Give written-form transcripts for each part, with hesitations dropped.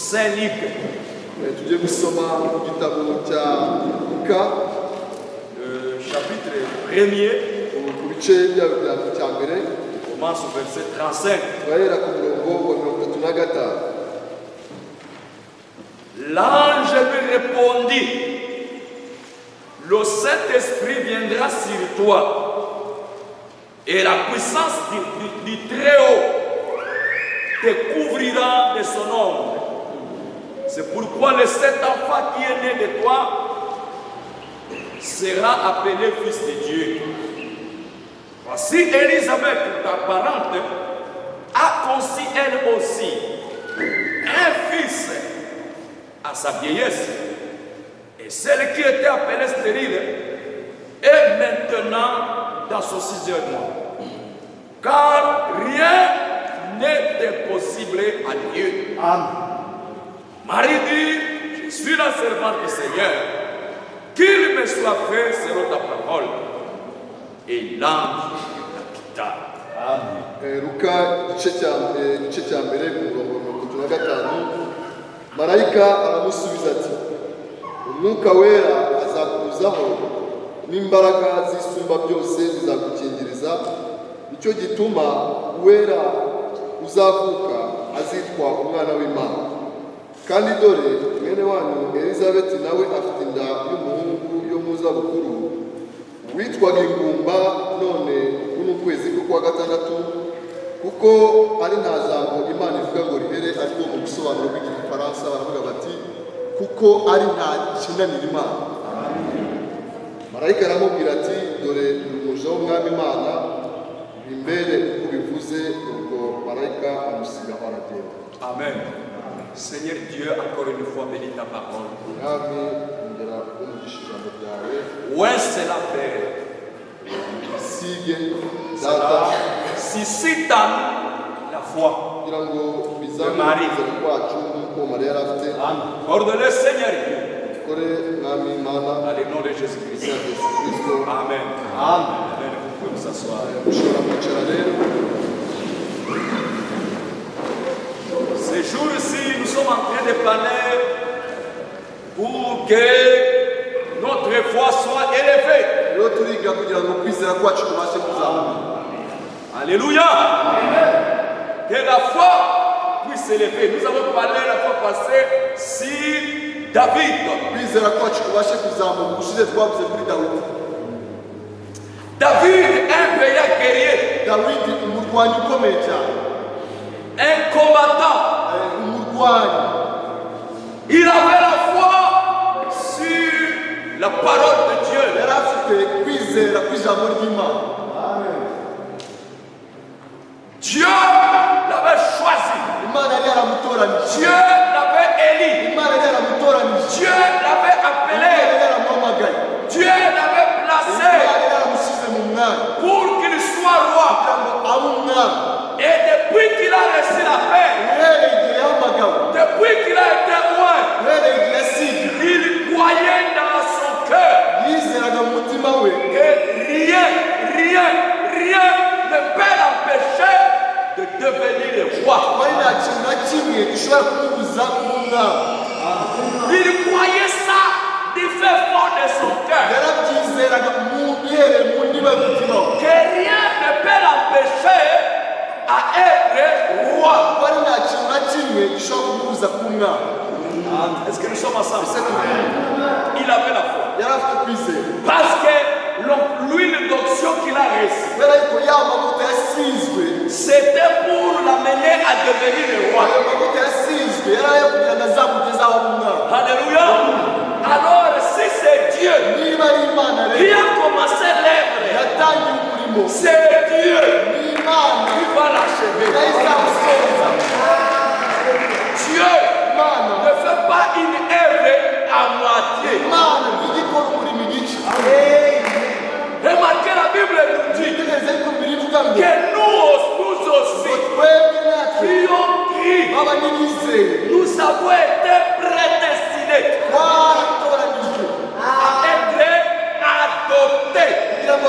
Saint Luc. Tujye gusoma igitabo cya Luka Chapitre 1er. ku bice cya mbere. Commence au verset 35. Turahera ku murongo wa 35. L'ange lui répondit, le Saint-Esprit viendra sur toi et la puissance du Très-Haut te couvrira de son ombre. C'est pourquoi le Saint enfant qui est né de toi sera appelé fils de Dieu. Voici Élisabeth, ta parente, a conçu elle aussi un fils à sa vieillesse. Et celle qui était appelée stérile est maintenant dans son 6e mois. Car rien n'est impossible à Dieu. Amen. Marie dit, je suis la servante du Seigneur. Qu'il me soit fait selon ta parole. Et l'ange la quitta. Amen. Luka igice cya mbere ku murongo wa 35. Marayika aramusubiza ati, umwuka wera azakuzaho n'imbaraga z'isumba byose zizagukingiriza, nicyo gituma uwera uzavuka azitwa umwana w'Imana. Kandi dore mwene wanyu Elizabeth nawe afite inda y'umuhungu yo mu zabukuru witwaga ingumba, none uku ni ukwezi ko kwa gatandatu, kuko ari nta jambo Imana ivuga ngo rihere, ariko mu busobanuro bw'igifaransa baravuga bati kuko ari nta kinanira Imana. Marayika aramubwira ati, dore umuja w'umwami Imana, bimbere uko bivuze. Ubwo marayika amusigaho aragenda. Amen. Seigneur Dieu, encore une fois, bénis ta parole. Mwami, ongera umugisha ijambo ryawe. Où est la Père? Sige Cela data suscite en nous la foi. kugira ngo bizamure kwizera kwacu nk'uko Mariya yari afite. Ordonnez Seigneur Dieu. Kore mwami Imana Dans le nom de Jésus-Christ. ya Yesu Kristo. Amen. Amen. Amen. Vous pouvez vous asseoir. Ushobora kwicara rero. Ces jours-ci, nous sommes en train de planer pour que notre foi soit élevée. Rero turiga kugira ngo kwizera kwacu kubashe kuzamuka. Alléluia. Que la foi puisse s'élever. Nous avons parlé la fois passée sur David. Kwizera kwacu kubashe kuzamuka. Ubushize twavuze kuri Dawidi. David, un veillant guerrier, Dawidi umurwanyi ukomeye cyane. un combattant. Umurwanyi. Il avait la foi sur la parole de Dieu. Yari afite kwizera kw'ijambo ry'Imana. Dieu l'avait choisi. Imana yari yaramutoranije. Dieu l'avait élu. Imana yari yaramutoranije. Dieu l'avait Imana appelé. yari yaramuhamagaye. Dieu l'avait placé Imana yari yaramushyize mu mwanya pour qu'il soit roi. kugira ngo abe umwami. Et depuis qu'il a reçu la paix, Uhereye igihe yahamagawe, depuis qu'il a été roi, uhereye igihe yasibye, il croyait dans son cœur yizeraga mu mutima we que rien ne peut l'empêcher de devenir le roi. ko ari nta kintu na kimwe gishobora kumubuza kuba umwami. Il croyait ça du fait fond de son cœur. Yarabyizeraga uhereye mu ndiba y'umutima we Que rien ne peut l'empêcher à être roi. ko ari nta kintu na kimwe gishobora kumubuza kuba umwami. Est-ce que nous sommes ensemble? Ese turi Il avait la foi. yari afite kwizera Parce que l'huile d'onction qu'il a reçue, kubera yuko ya mavuta yasizwe, c'était pour l'amener à devenir le roi. ayo mavuta yasizwe yari ayo kugira ngo azamugeze aho aba umwami. Alléluia. Alors, si c'est Dieu Niba ari Imana qui rero a commencé l'œuvre, yatangiye umurimo, c'est Dieu ni Imana qui va l'achever. nayo izamusoza. Dieu Imana ne fait pas une œuvre à moitié. Imana igikora umurimo igice. Remarquez, la Bible nous dit Itegereze yuko Bibiliya ivuga ngo que nous aussi twebwe natwe qui ont cru, baba n'ibizeye nous avons été prédestinés twaratoranyijwe à être adoptés. kugira ngo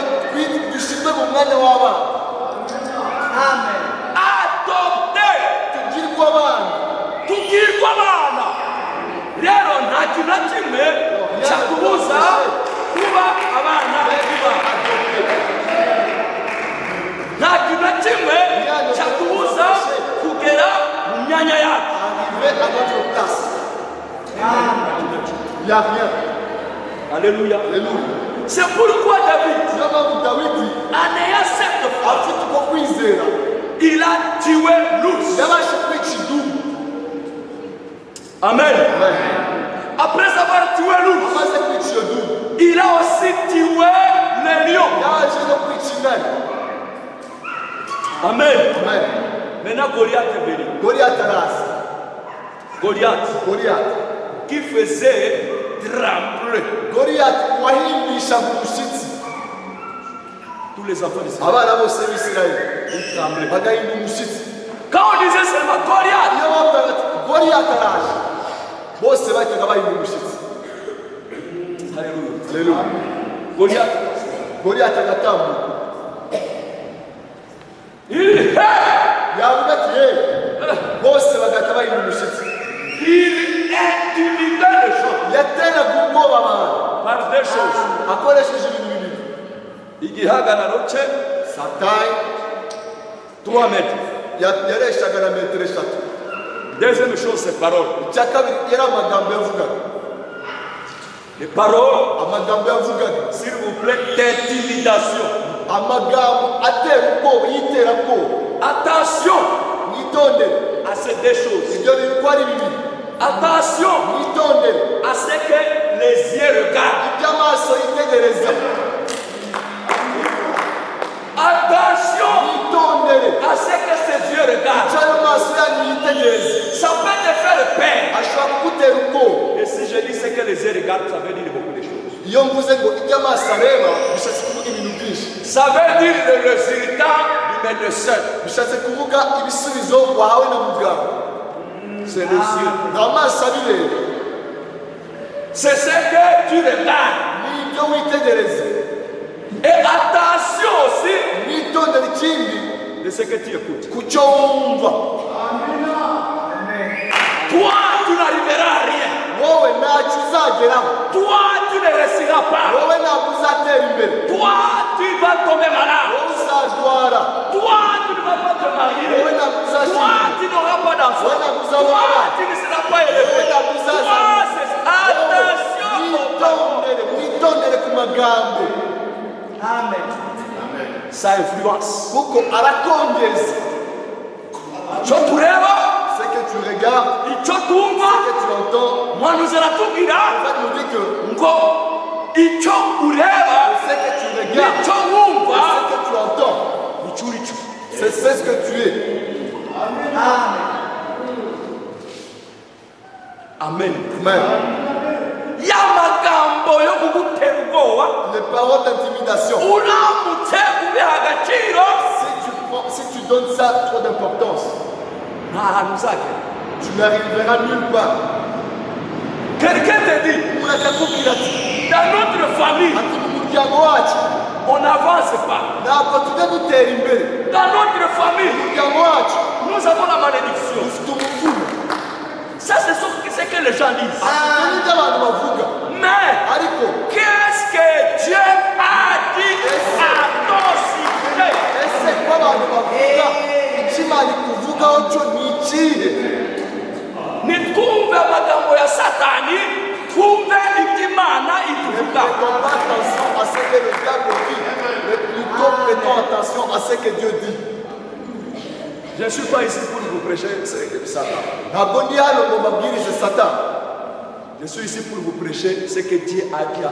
dushyirwe mu mwanya w'abana, Adoptés. tugirwe abana. Tugirwa abana. kintu na kimwe cyakubuza kuba abana b'Imana. Nta kintu na kimwe cyakubuza kugera mu myanya yacu. Arriver à notre place. Il n'y a rien. Alléluia. Alléluia. C'est pourquoi David, David, en ayant cette foi, il a tué l'ours. Amen. Après avoir tué l'ours, il a aussi tué le lion. Amen. Maintenant, Goliath est venu. Goliath qui faisait trembler tous les enfants d'Israël. Ils tremblaient. Quand on disait seulement Goliath, alléluia. Goliath il est intimidé les gens par des choses. Igihagararo cye 3 mètres. Deuxième chose, c'est parole. Les paroles, s'il vous plaît, d'intimidation. Attention à ces deux choses. Attention à ce que les yeux regardent. Attention à ce que ces yeux regardent. Ça peut te faire peur. Et si je dis ce que les yeux regardent, ça veut dire beaucoup de choses. Ça veut dire le résultat du médecin. C'est les yeux. C'est ce que tu regardes. Et attention aussi de ce que tu écoutes. Toi, tu n'arriveras à rien. Toi, tu ne réussiras pas. Toi, tu vas tomber malade. Toi, tu ne vas pas te marier. Toi, tu n'auras pas d'enfant. Toi, tu ne seras pas élevé. Toi, c'est attention. Amen. Ça influence. Ce que tu regardes, ce que tu entends, moi nous allons tout dire. nous dit que ce que tu regardes, ce que tu entends, c'est ce que tu es. Amen. Amen. Les paroles d'intimidation. Si tu donnes ça trop d'importance, tu n'arriveras nulle part. Quelqu'un te dit, dans notre famille, on n'avance pas. Dans notre famille, nous avons la malédiction. Ça, c'est ce que les gens disent. Mais, qu'est-ce que Dieu a dit à ton sujet? Nitwumve amagambo ya Satani, twumve iby'Imana ituvuga. Prêtons attention à ce que Dieu dit. Je ne suis pas ici pour vous prêcher Satan. Je suis ici pour vous prêcher ce que Dieu a dit à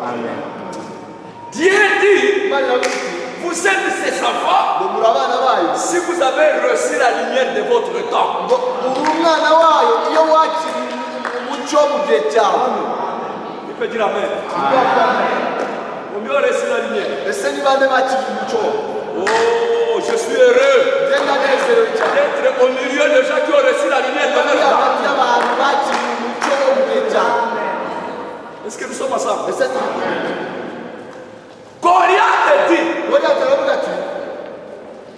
Amen. Dieu dit, vous êtes ses enfants si vous avez reçu la lumière de votre temps. Il peut dire Amen. Au mieux reçu la lumière. Oh, je suis heureux d'être au milieu de gens qui ont reçu la lumière de leur temps. Est-ce que nous sommes ensemble? Goliath dit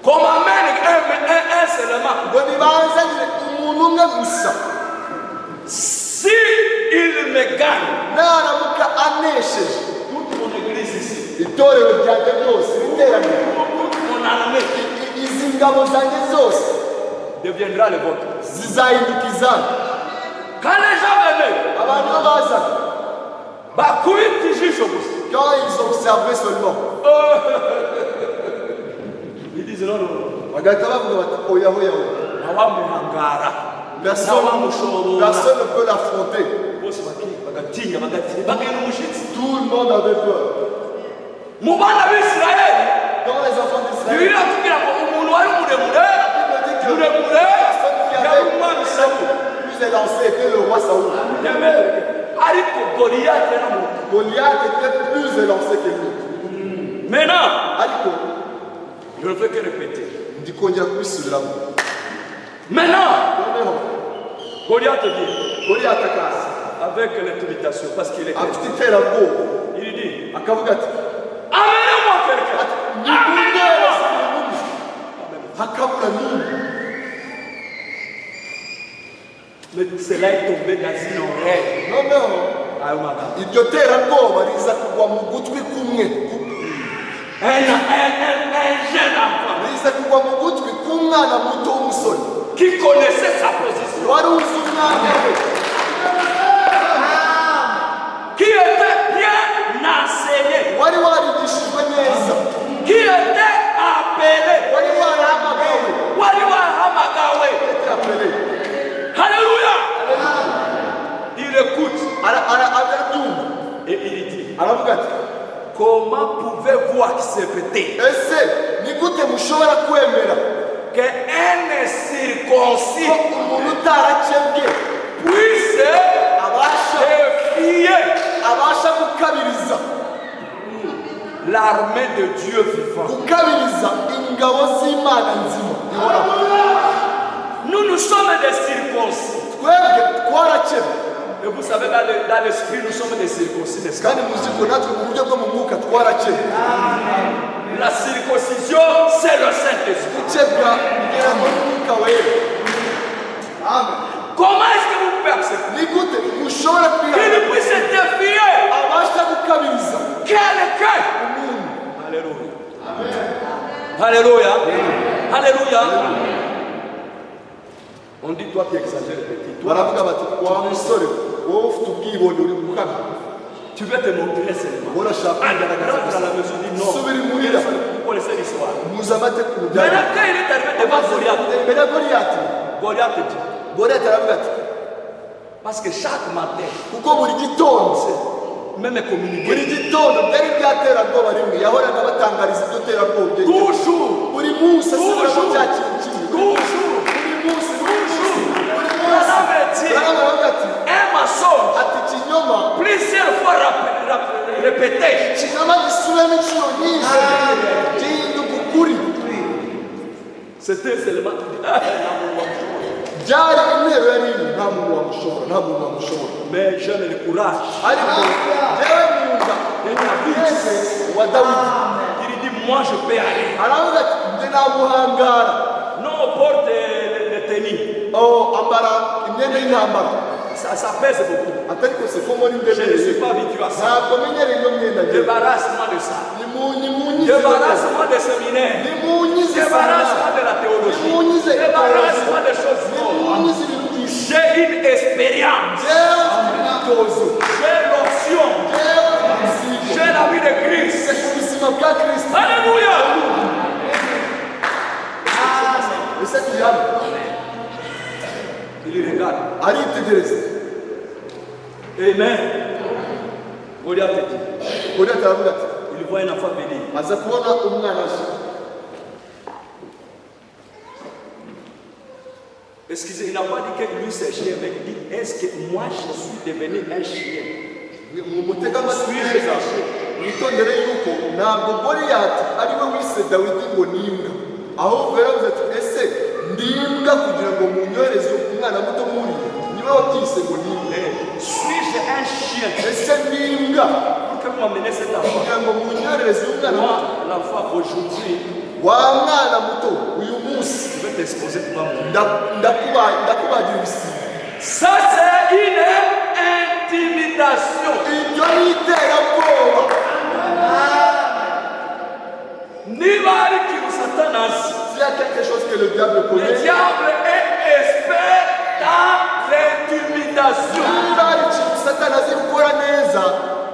qu'on m'amène un seulement. gagne naramuka anesheje toute mon église ici, itorero ryanjye ryose riteranira toute mon armée izi ngabo zanjye zose deviendra le vôtre. zizahinduka izanjye. Quand les gens venaient, abantu bo bazaga bakubita ijisho gusa. quand ils observaient seulement Ils disent non, non, bagahita bavuga bati oya oya oya, ntawamuhangara, personne ntawamushorora. ne peut l'affronter. Bose bagatinya, bagenda umushyitsi. Tout le monde avait peur. Mu bana b'Isirayeli, Dans les enfants d'Israël, Bibiliya itubwira ngo umuntu wari muremure yari umwami Sawuli. plus élancé était le roi Saoul. Ariko Goliyati yari muto. Goliath était plus élancé que lui. Maintenant, Ariko je ne fais que répéter. ndikongera kubisubiramo. Maintenant, Noneho Goliath vient Goliath akaza avec l'intimidation parce qu'il est afite iterabwoba, Il dit, akavuga ati amenez-moi quelqu'un. Amenez-moi. hakabura n'umwe. Mais cela est tombé dans une oreille. Noneho Ah, madame. iryo terabwoba riza kugwa mu gutwi kumwe, Un jeune enfant riza kugwa mu gutwi k'umwana muto w'umusore qui connaissait sa position, wari uzi umwanya we, qui était bien enseigné, wari warigishijwe neza, qui était appelé, wari warahamagawe, wari wahamagawe. était appelé. Alléluia. Il écoute Arabyumva et il dit, aravuga ati comment pouvez-vous accepter ese ni gute mushobora kwemera qu'un circoncis ko umuntu utarakebwe puisse défier abasha gukabiriza l'armée de Dieu vivant? gukabiriza ingabo z'Imana nzima ihoraho? Nous sommes des circoncis. Twebwe twarakebwe, Et vous savez, dans l'esprit, nous sommes des circoncis, n'est-ce pas? kandi muzi ko natwe mu buryo bwo mu mwuka twarakebwe. La circoncision, c'est le Saint-Esprit. Gukebwa bigera mu mwuka wera. Amen. Comment est-ce que vous pouvez accepter Ni gute mushobora qu'il kwihana puisse défier abasha gukabiriza quelqu'un? umuntu? Alléluia. Alléluia. Alléluia. On dit toi qui exagères petit. Toi, Baravuga bati wa musore wowe ufite ubwibone uri gukabya, tu veux te montrer seulement. wowe urashaka kwigaragaza Rentre à gusa. la maison, dit non. Subira imuhira, Vous connaissez l'histoire. muzi amategeko Maintenant, byayo. quand il est arrivé devant Goliath, Mbere ya Goliyati, Goliath dit, Goliyati aravuga ati parce que chaque matin, kuko buri gitondo même communiqué, buri gitondo byari byaterabwoba rimwe yahoraga batangariza iryo terabwoba rye. toujours, buri munsi asubiramo toujours, cya kintu kimwe, toujours, buri munsi buri munsi buri on munsi avait dit, baravuga ati un mensonge, ati ikinyoma plusieurs fois répété, ikinyoma gisubiramo inshuro nyinshi gihinduka ukuri. c'était seulement byari intero yari imwe, nta muntu wamushobora, nta muntu wamushobora. mais je n'ai le courage. ariko jyewe mwumva umwese wa Dawidi Il dit, moi je peux aller. aravuga ati njye namuhangara. Non, on porte les tenues. Ambara imyenda y'intambara, Ça pèse beaucoup. atari ko se ko muri Je ne suis ndemereye, pas habitué à ça. ntabwo menyereye iyo myenda njyewe. Débarrasse-moi de ça. Nimunyize Débarrasse-moi des séminaires. nimunyize Débarrasse-moi de la théologie. nimunyize Débarrasse-moi des choses folles. nimunyize ibintu byinshi. J'ai une expérience. Njyewe imyitozo, J'ai l'option. njyewe umuzigo, J'ai la vie de Christ. ubuzima bwa Kristo. Alléluia. ese turi hano, Il regarde. aritegereza. Amen. Goliath dit, Goliyati aravuga ati il voit un enfant venir. aza kubona umwana aje. Excusez, il n'a pas dit que lui c'est chien, mais il dit, est-ce que moi je suis devenu un chien? mu mutega amatwi neza mwitondere yuko ntabwo Goliyati ari we wise Dawidi ngo ni imbwa, ahubwo yaravuze ati ese ndi imbwa kugira ngo munyohereze umwana muto nk'uriya? Niwe wabyise ngo ni imbwa. Suis-je un chien? Ese ni imbwa Pour que vous m'amenez cet enfant. kugira ngo munyohereze umwana Moi, muto? l'enfant aujourd'hui, Wa mwana muto uyu munsi je vais t'exposer devant moi. ndakubagira ibisiga. Ça c'est une intimidation. intimidation. ibyo ni iterabwoba. Niba hari ikintu Satani azi, S'il y a quelque chose que le diable le connaît, diable est expert dans l'intimidation. niba hari ikintu Satani azi gukora neza,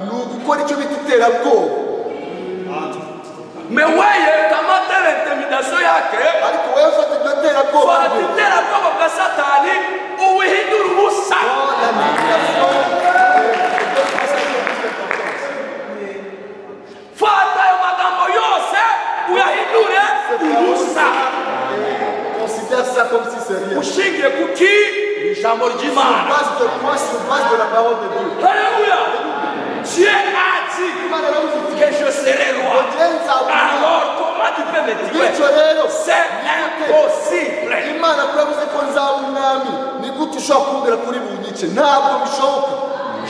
ni ugukora icyo bita iterabwoba. Mais weye kamata l'intimidation yake, ariko wowe ufata iryo terabwoba fata iterabwoba bwa Satani uwihindura ubusa. Fata ayo magambo yose uyahindure ubusa. Considère ça comme si c'est rien. Ushingiye kuki ijambo ry'Imana. Base de quoi? Sur base de la parole de Dieu. Alléluia. Dieu a dit que je serai roi. Alors comment tu peux me dire? C'est impossible. Imana kurabuze ko nzaba umwami, ni gute ushobora kumbwira kuri bunyice? Ntabwo bishoboka.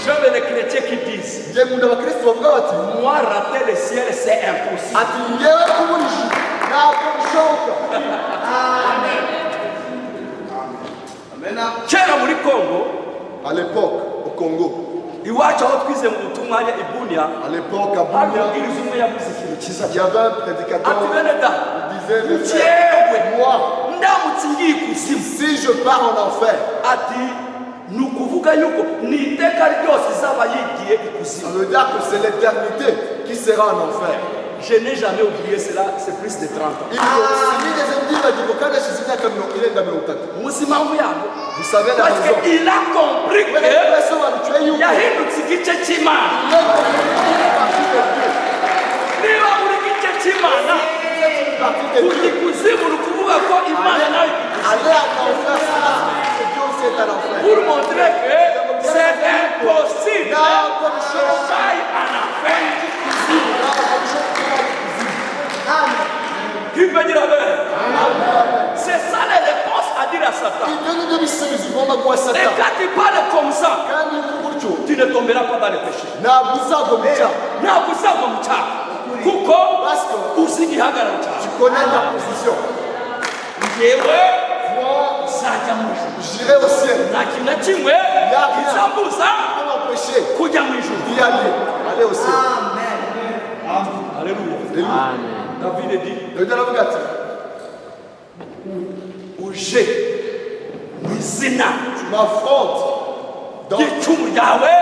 J'aime les chrétiens qui disent, Njye nkunda abakristo bavuga bati, moi rater le ciel c'est impossible. ati ngewe kubura ijuru ntabwo bishoboka. Kera muri Congo, À l'époque au Congo, iwacu aho twize mu butumwa ya Ibunia, à l'époque à hari Bunia, umubwiriza umwe yavuze ikintu cyiza il y avait un prédicateur ati bene da qui disait, mes frères, njyewe moi, ndamutse ngiye ikuzimu, si je pars en enfer, ati ni ukuvuga yuko ni iteka ryose izaba yigiye ça ikuzimu. veut dire que c'est l'éternité qui sera en enfer. Je n'ai jamais oublié cela, c'est plus de 30 ans. Sinigeze mbibagirwa kandi hashize imyaka irenga 30. Muzi impamvu yabyo? Vous savez la Parce raison. qu'il a compris Kubera ko que yasobanukiwe yuko yahindutse igice cy'Imana. Niba buri gice cy'Imana kujya ikuzimu ni ukuvuga ko Imana nayo aller en enfer, c'est Dieu aussi est en enfer. pour montrer que c'est impossible Ntabwo que bishoboka. j'aille en enfer. Ntabwo bishoboka. Qui peut dire amen? C'est ça les réponses à dire à Satan. Ibyo ni byo bisubizo ugomba guha Et Satani. quand tu parles comme ça, Kandi iyo uvuga utyo tu ne tomberas pas dans le péché. ntabwo uzagwa mu cyaha. Ntabwo uzagwa mu cyaha kuko Parce que uzi igihagararo cyawe. tu connais ta position. Njyewe Moi, nzajya mu ijuru, j'irai au ciel. nta kintu na kimwe kizambuza Pour m'empêcher kujya mu ijuru. d'y aller. Aller au ciel. Alléluia. Alléluia. David dit Dawidi aravuga ati, uje mu izina tu m'affrontes dans ry'icumu ryawe,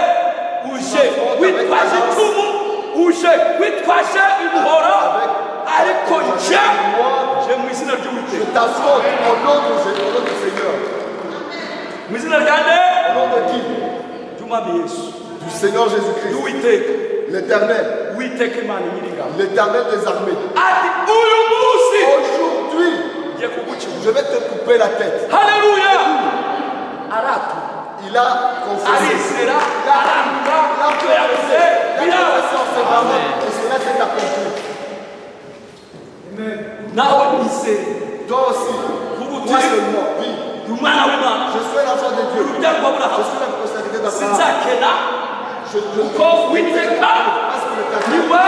uje witwaje icumu, uje witwaje umuhoro, ariko je mu izina je ry'Uwiteka. t'affronte au nom du Seigneur. Mu izina rya nde? Au nom de qui? Ry'Umwami Yesu. Du Seigneur Jésus-Christ. Ry'Uwiteka. L'Éternel. Uwiteka Imana nyiringabo. L'Éternel des armées. Ati uyu munsi Aujourd'hui, ngiye kugucira. je vais te couper la tête. Haleluya. Aratu. Il a confessé. Arizera. Aranga. Ibyo yavuze Il a biraba. confessé en ses paroles. Et cela s'est accompli. Nawe nizere. Toi aussi, Kuba toi uti seulement, oui. umwana w'Imana. Je suis l'enfant de Dieu. Urubyaro rwa Je Aburahamu. suis la postérité d'Abraham. Sinzakena Je kuko Uwiteka parce que l'Éternel, niwe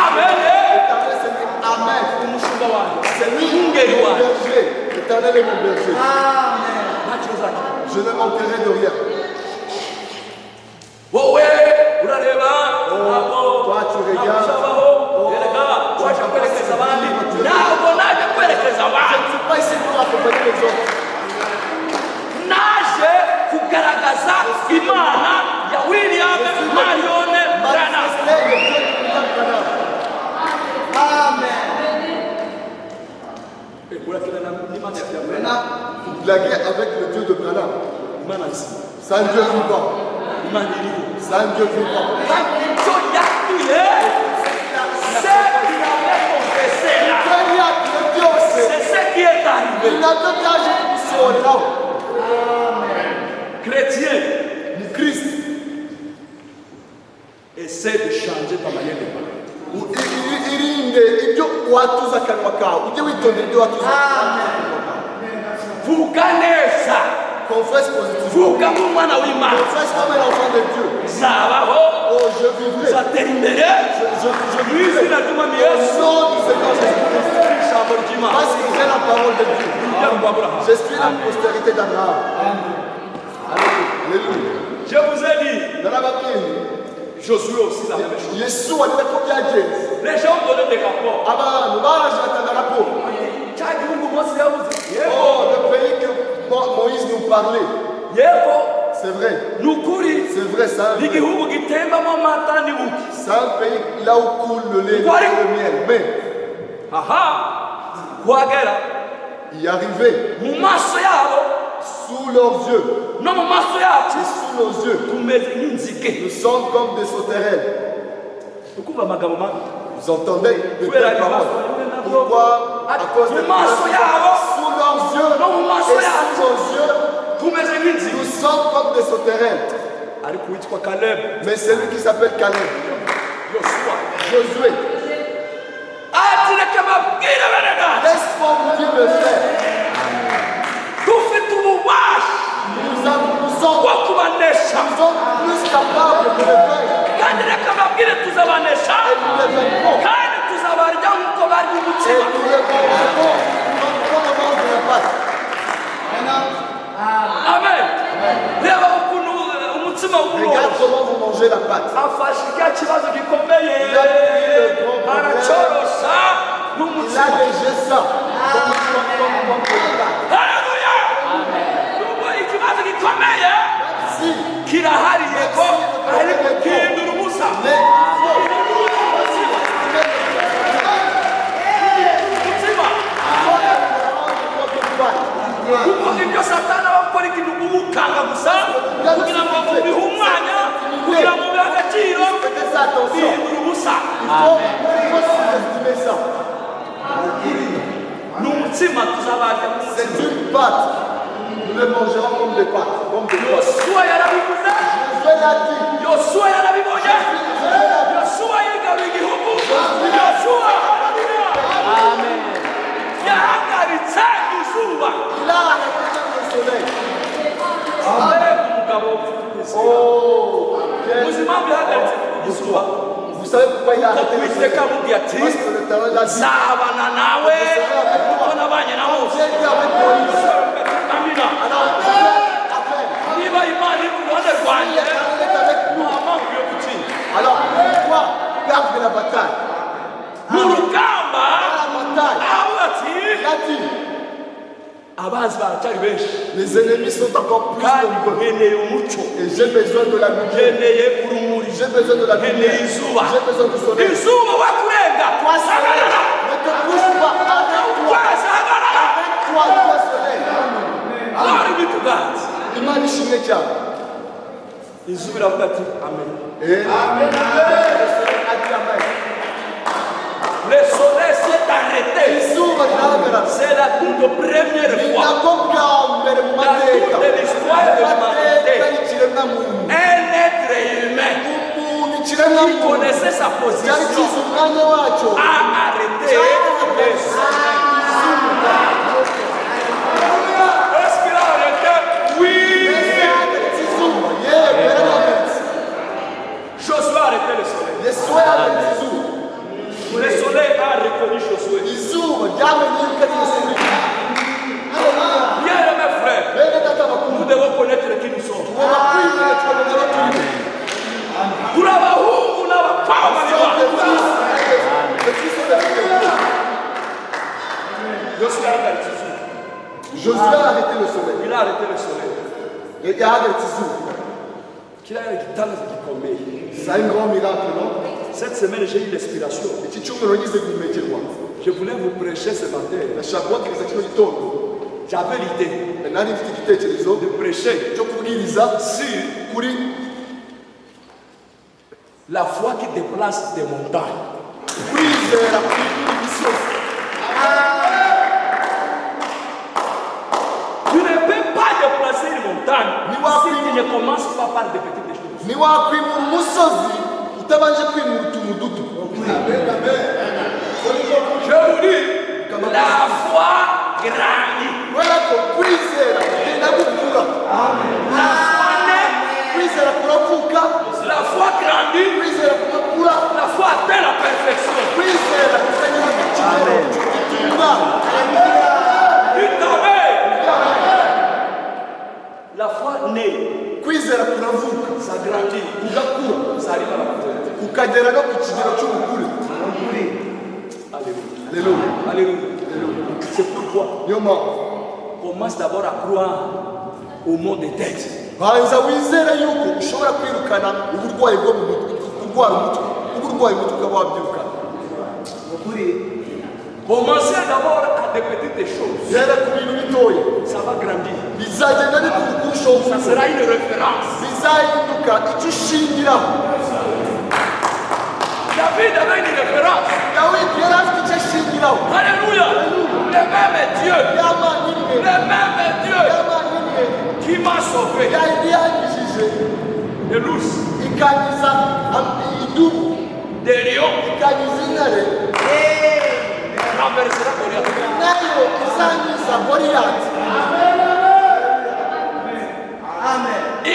abere l'Éternel, c'est lui. Amen. umushumba wanjye. C'est lui Umwungeri mon wanjye. berger. L'Éternel est mon berger. Ntacyo uzakena. Je ne manquerai de rien. Wowe urareba ntabwo toi tu regardes. uzabaho erega waje kwerekeza abandi ntabwo naje kwerekeza Je abandi ne suis pas ici pour accompagner les autres. naje kugaragaza imana ya William Marione Branham. Manifester le Dieu de William Branham. Urakina n'Imana ya Branham. Maintenant, vous blaguez avec le Dieu de Branham. Imana nzima. C'est un Dieu vivant. Imana iriho. C'est un Dieu vivant. kandi icyo yakuye c'est qu'il avait confessé là. Quand il y a le Dieu aussi, C'est ce qui est arrivé. il n'a pas d'âge pour se rendre. Chrétien, Le Christ, essaie de changer ta manière de parler. irinde ibyo watuza akanwa kawe. Ujye witondera ibyo watuza akanwa kawe. Vuga neza. Confesse positivement. Vuga nk'umwana w'Imana. Confesse comme un enfant de Dieu. Zabaho, Oh, je vivrai. uzatera imbere. Je Mu izina ry'Umwami Au Yesu. nom du Seigneur Jésus-Christ. Ijambo ry'Imana. Parce que j'ai la parole de Dieu. Urubyaro rwa Aburahamu. Je suis la postérité d'Abraham. Alléluia. Je vous ai dit, narababwiye Josué aussi la même chose. Yesu wanene ko byagenze Les gens donnaient des rapports. abantu baje batanga raporo. Oh, le pays que Moïse nous parlait, c'est vrai, c'est vrai, c'est un pays là où coule le lait et le miel. Mais y arriver sous leurs yeux et sous nos yeux, nous sommes comme des sauterelles. Vous entendez de telles paroles? Pourquoi? À cause de sous leurs yeux et sous nos yeux, nous sommes comme des sauterelles. Mais c'est lui qui s'appelle Caleb, Josué. Laisse-moi vous dire le frère. Nous sommes plus capables de le vaincre. Et nous le vaincrons. Et nous le mangerons comme on mange de la pâte. Amen. Regarde comment vous mangez la pâte. Il a déjà ça. Alléluia. Ibyo satani abakora ikintu ubukanga gusa kugira ngo bihumanya kugira ngo bihe agaciro bihindura ubusa. N'umutsima tuzabarya. C'est une pâte. Nous le mangerons comme des pâtes. Yosuwa yarabivuze. Yosuwa yarabibonye. Yosuwa yigabiye igihugu. Yosuwa amen. Yahagaritse izuba. Vous savez pourquoi il a arrêté le soleil? Parce que le talent l'a dit. Alors pourquoi perdre la bataille? Les ennemis sont encore plus nombreux. Et j'ai besoin de la lumière. J'ai besoin de la lumière. J'ai besoin du soleil. Ne te bouge pas. Arrête-toi, toi soleil. Imani ishimwe cyane. Amen. Le soleil s'est arrêté. C'est la toute première fois. La toute de l'histoire de l'humanité. Un être humain qui connaissait sa position a arrêté le soleil. Est-ce qu'il a arrêté? Oui. Josué a arrêté le soleil. Le soleil a reconnu Josué. Bien mes frères, nous devons connaître qui nous sommes. Josué a arrêté le soleil. Il a arrêté le soleil. C'est un grand miracle, non? Cette semaine, j'ai eu l'inspiration. Je voulais vous prêcher ce matin. J'avais l'idée de prêcher sur la foi qui déplace des montagnes. Tu ne peux pas déplacer une montagne si tu ne commences pas par des petites choses. Je vous dis, la foi grandit. La foi grandit. La foi atteint la perfection. La foi naît. ça grandit, ugakura, ça arrive à la maturité. ukagera no ku kigero cy'ubukure. Alléluia. Alléluia. Alléluia. C'est pourquoi Niyo mpamvu commence d'abord à croire au mot des têtes. banza wizere yuko ushobora kwirukana uburwayi bwo mu mutwe, kurwara umutwe, uburwayi umutwe ukaba wabyirukana. Commencez d'abord à des petites choses. Gera ku bintu bitoya, Ça va grandir. bizagenda bikura kurushaho Ça gukura. sera une référence. Bizahinduka icyo ushingiraho. David avait une référence. Dawidi yari afite icyo ashingiraho. Alléluia. Le même Dieu. Y'Imana imwe, Le même Dieu y'Imana imwe, qui m'a sauvé yari yanyujije de l'ours, ikangiza idubu, des lions, ikangiza intare, renversera Goliath. nayo izangiza Goliyati.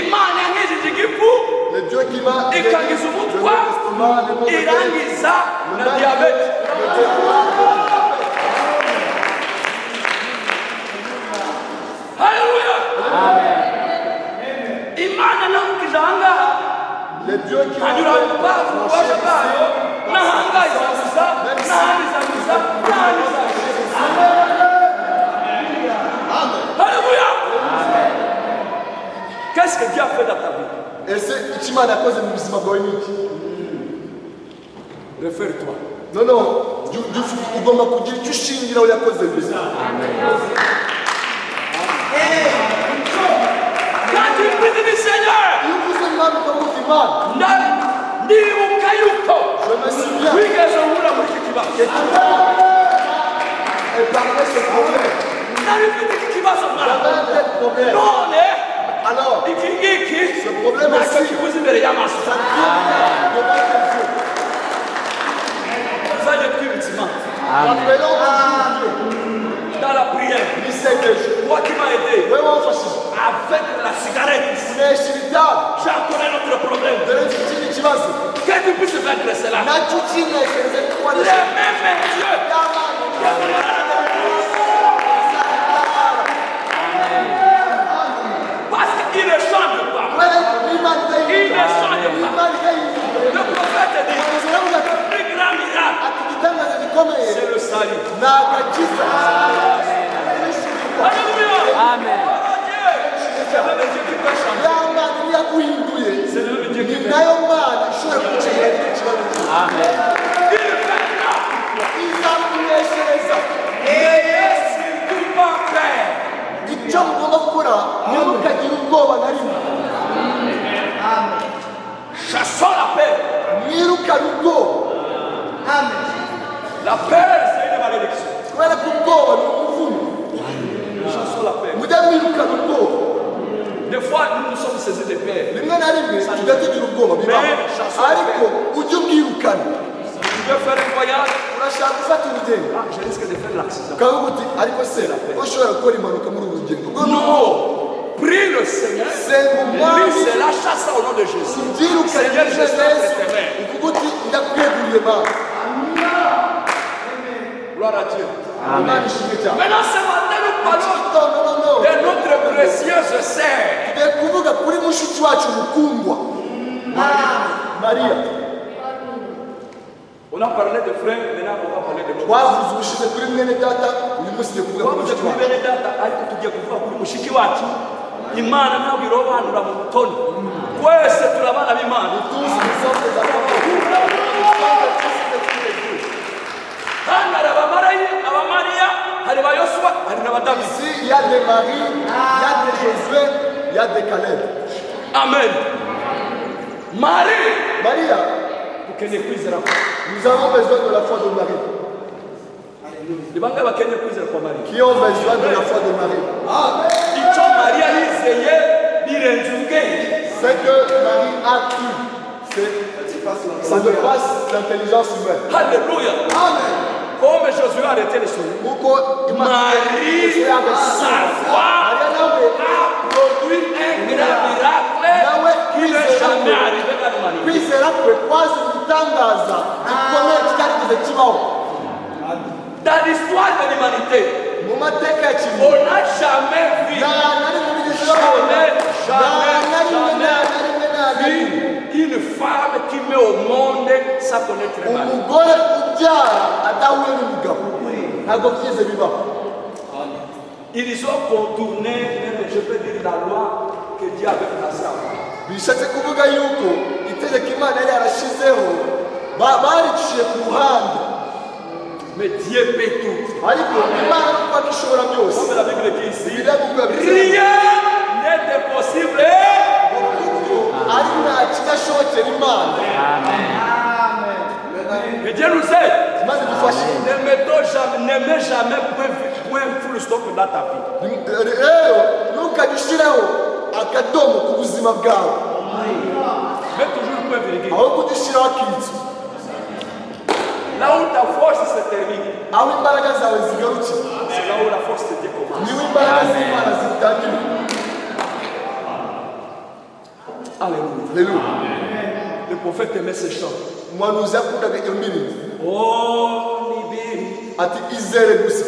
Imana yangishije igifu, Le Dieu qui m'a ikangiza umutwa, irangiza na diyabete. Alléluia. Imana namukije ahangaha Le Dieu qui m'a anyura mu bubasha bwayo n'ahanga izaguza n'ahandi izaguza n'ahandi izaguza. Alléluia. Qu'est-ce que Dieu a fait dans ta vie? ese icyo Imana yakoze mu buzima bwawe ni iki? Réfère-toi. No, ugomba kugira icyo ushingiraho yakoze mbere. Quand tu pries du Seigneur, Iyo uvuze Imana ukavuga Imana, ndibuka yuko je me souviens wigeze uhura muri iki kibazo. et parlait ce problème. Nari mfite iki kibazo mwana. J'avais tel problème. None Alors, iki ngiki ce problème ntacyo aussi, kibuze imbere y'amaso. ça vient devant tes yeux. Uzajya twibutsa Imana Rappelons Dieu, dans la prière. nisengesho, Toi qui m'as aidé wewe wamfashije avec la cigarette, kunesha ibitabi, j'ai encore un autre problème. dore mfite ikindi kibazo, Que tu puisses vaincre cela. nacyo ukineshereze kuba Le même Dieu parce qu'il ne change pas. Le prophète dit le plus grand miracle, c'est le salut. Alléluia. Amen. Oh Dieu, c'est le même Dieu qui peut changer. C'est le même Dieu qui peut. Amen. Il fait là. Et surtout pas faire. icyo mugomba gukora ntimukagire ubwoba na rimwe, Chassons la peur. mwirukane ubwoba, La peur, c'est une malédiction. kubera ko ubwoba ni umuvumo. Chassons la peur. mujye mwirukana ubwoba. Des fois, nous nous sommes saisis de peur. rimwe na rimwe tujya tugira ubwoba bibaho, ariko ujye ubwirukana. Tu veux faire un voyage? urashaka gufata urugendo Ah, je risque de faire l'accident. ukavuga uti ariko se ushobora gukora impanuka muri uru rugendo. Non! Prie le Seigneur. senga Lui, umwami c'est la chasse au nom de Jésus. ubyirukane Seigneur, je neza, suis entre tes mains. uvuga uti ndakweguriye Mana. Gloire à Dieu. Imana ishimwe cyane. Maintenant, ce matin, nous parlons No. de notre précieuse sœur. tugiye kuvuga kuri mushiki wacu mukundwa Mariya. On a parlé de frères, maintenant on va parler de notre. twavuze ubushize kuri mwene data, uyu munsi tugiye kuvuga kuri Twavuze mushiki kuri wacu. bene data ariko tugiye kuvuga kuri mushiki wacu. Imana ntabwo irobanura mu butoni. Twese turi abana b'Imana. Tous nous sommes des enfants de Dieu. Nous sommes des fils et des filles de Dieu. Hano hari abamariya, hari ba Yosuwa, hari n'abadavidi. Ici, il y a des Marie, il y a des Josué, il y a des Caleb. Amen. Marie, Maria, ukeneye kwizera kwa. nous avons besoin de la foi de Marie. Ni bangahe bakeneye kwizera kwa Marie? Qui ont besoin de la foi de Marie. Icyo Mariya yizeye birenze ubwenge. Ce que Marie a cru, ça dépasse l'intelligence humaine. Alléluia. Amen. Comme Josué a arrêté les choses. Pourquoi Marie, sa foi a produit un grand miracle qui n'est jamais arrivé dans l'humanité. kwizera kwe kwaje gutangaza gikomeye kitarigeze kibaho Dans l'histoire de l'humanité, mu mateka ya on kimuntu. n'a jamais vu, nta na rimwe bigeze babona, nta na rimwe nta na rimwe nta na très mal. umugore ubyara adahuye n'umugabo ntabwo byigeze bibaho. Ils ont contourné, je peux dire, la loi que Dieu avait placée avant. bishatse kuvuga yuko itegeko Imana yari yarashizeho bariciye ku ruhande. Mais Dieu peut tout. ariko Imana kuko ishobora byose. Comme la Bible dit ici, Rien n'est impossible. ari nta kidashobokera Imana. Et Dieu nous aide. Imana idufashe. Ne mets jamais point full stop dans ta vie. rero ntukajye ushireho akadomo ku buzima bwawe Mets toujours point virgule. ahubwo ujye ushyiraho akitso. Là où ta force se termine, aho imbaraga zawe zigarukira c'est là où la force de Dieu commence. niho imbaraga z'Imana zitangirira. Alléluia. Haleluya. Le prophète aimait ce chant. umuhanuzi yakundaga iyo ndirimbo Oh, Nibiri. ati izere gusa,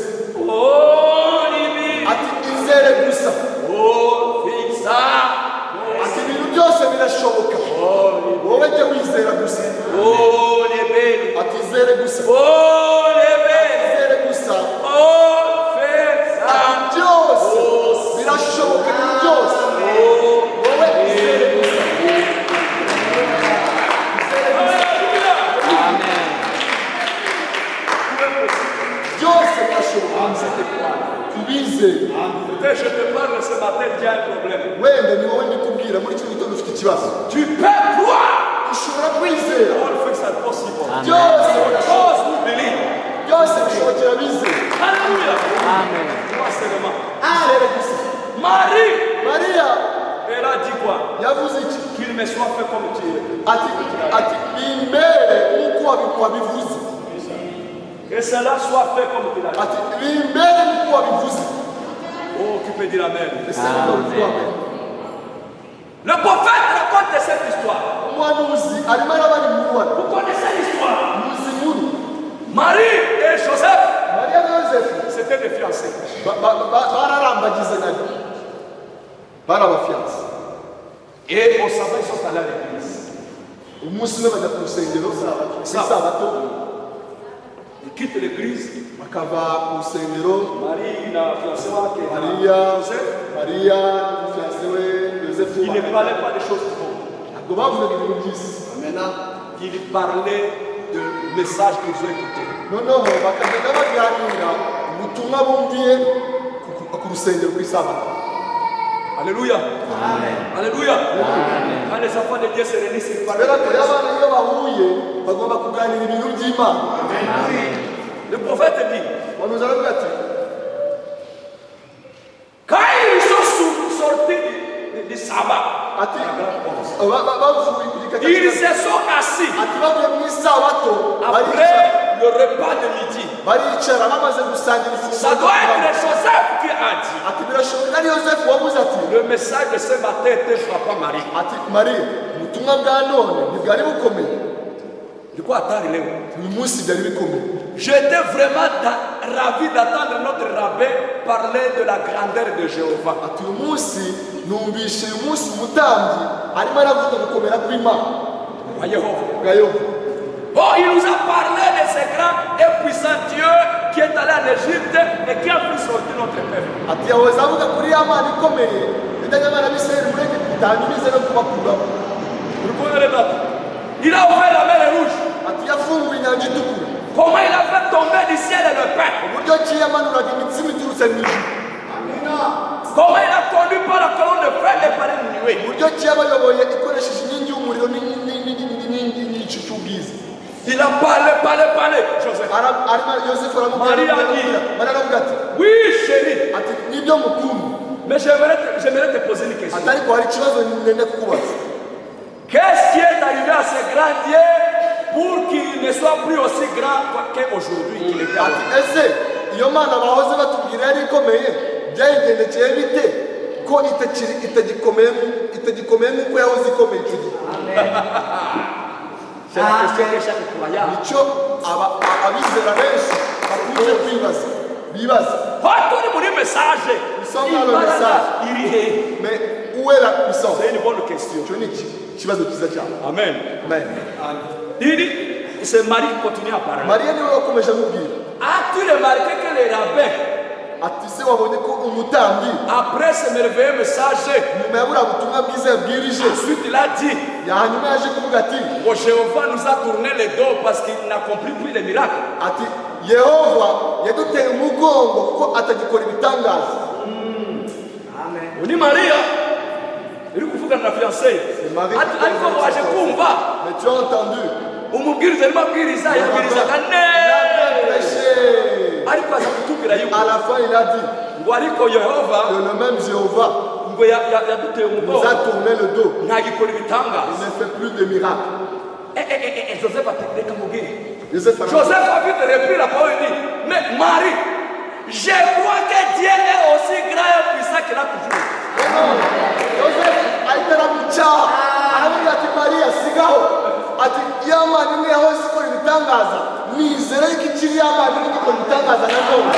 Oh, Nibiri. ati izere gusa, Oh, fixa. ati ibintu byose birashoboka, wowe jya wizera gusa, Oh, Nibiri. ati izere gusa, Oh, Nibiri. izere gusa, Oh, fixa. ati byose birashoboka, ibintu byose wowe izere gusa. byose birashoboka kubizera. Peut-être je te parle ce matin, il y a un problème. wenda ni wowe ndikubwira muri kino gitondo ufite ikibazo. Tu peux croire. ushobora kwizera All things are possible. byose birashoboka, Cause we believe. byose bishobokera bizera. Alléluia. Moi seulement. izere gusa. Marie, Mariya elle a dit quoi? yavuze iki? Qu'il me soit fait comme tu es. ati bimbere nk'uko wabivuze, Et cela soit fait comme tu l'as dit. ati bimbere nk'uko wabivuze. Oh, tu peux dire Amen. ese ukabivuga. Le prophète raconte cette histoire. umuhanuzi arimo arabara inkuru. Vous connaissez l'histoire. muzi inkuru. Marie et Joseph, Mariya na Yosefu c'était des fiancés. bararambagizanaga, bari abafiyanse. Et au sabbat, ils sont allés à l'église. umunsi umwe bajya ku rusengero isabato, Ils quittent l'église. bakava ku rusengero. Marie, la fiancée, Joseph, Mariya n'umufiyanse we Yosefu il ne parlait pas des choses bonnes. ntabwo bavugaga ibintu by'isi. Il parlait du message qu'ils ont écouté. noneho bakagenda baganira ubutumwa bumviye ku rusengero ku isabato. Alléluia. Alléluia. Quand les enfants de Dieu se réunissent, ils parlent. rero iyo abana iyo bahuye bagomba kuganira ibintu by'Imana. Le prophète dit, umuhanuzi aravuga ati quand ils sont sortis du sabbat, ati bavuye ku gikata ils se sont assis ati bavuye mu isabato après le repas de midi. baricara bamaze gusangira Ça doit être Joseph qui a dit. ati birashoboka ari Yosefu wabuze ati Le message de ce matin était frappant Marie. ati Mariya ubutumwa bwa none ntibwari bukomeye, De quoi attendre les uyu munsi byari bikomeye. J'étais vraiment ravi d'attendre notre rabbin parler de la grandeur de Jéhovah. ati uyu munsi numvishe uyu munsi umutambyi arimo aravuga gukomera kw'Imana Voyez bwa Yehova. Oh, il nous a parlé de ce grand et puissant Dieu qui est allé en Égypte et qui a fait sortir notre peuple. ati yahoze avuga kuri ya Mana ikomeye yajyanye abana b'Isirayeli muri Egiputa hanyuma ize no kubakuraho. Vous connaissez les dates. Il a ouvert la mer Rouge. ati yafunguye inyanja itukura. Comment il a fait tomber du ciel le pain. uburyo ki yamanuraga imitsima iturutse mu ijuru. Comment il a conduit par la colonne de feu et par une nuée. uburyo ki yabayoboye ikoresheje inkingi y'umuriro n'igicu cy'ubwiza. Il a parlé, Joseph. arimo Yosefu aramubwira Mariya ati, baravuga ati Oui, chérie, ati nibyo mukuru, mais j'aimerais te poser une question. ati ariko hari ikibazo nenda kukubaza. Qu'est-ce qui est arrivé à ce grand Dieu pour qu'il ne soit plus aussi grand qu'aujourd'hui qu'il était ati avant? ese iyo Mana bahoze batubwira yari ikomeye byayigendekeye bite ko itagikomeye nk'uko yahoze ikomeye icyo gihe? C'est la question que chaque croyant. nicyo abizera benshi bakunze bibaza. Quand on est message, Nous sommes dans le message. il est. Mais où est la puissance? C'est une bonne question. icyo ni ikibazo cyiza cyane. Amen. Amen. Il dit, c'est Marie qui continue à parler. mariya niwe wakomeje amubwira As-tu remarqué que les rabbins, ati se wabonye ko umutambyi après ce merveilleux message, nyuma ya buriya butumwa bwiza yabwirije ensuite il a dit, hanyuma yaje kuvuga ati oh, Jéhovah nous a tourné le dos parce qu'il n'accomplit plus les miracles. ati yehova yaduteye umugongo kuko atagikora ibitangaza. On dit Maria, il faut que la fiancée. Marie. Ariko waje kumva, Mais tu as entendu umubwiriza arimo abwiriza yabwirizaga neza. Ariko aza kutubwira yuko à la fin il a dit ngo ariko Yehova que le même Jéhovah ngo yaduteye nous umugongo a tourné le dos, ntagikora il ibitangaza. ne fait plus de miracles. Joseph atekereka mubwire. Joseph Joseph a vite repris la parole et dit, mais Marie, je crois que Dieu est aussi grand et puissant qu'il a toujours. Joseph ahita aramucyaha aravuga ati mariya sigaho ati y'amana imwe yahose ikora ibitangaza nizere yuko ikiri y'amana imwe igikora ibitangaza na none.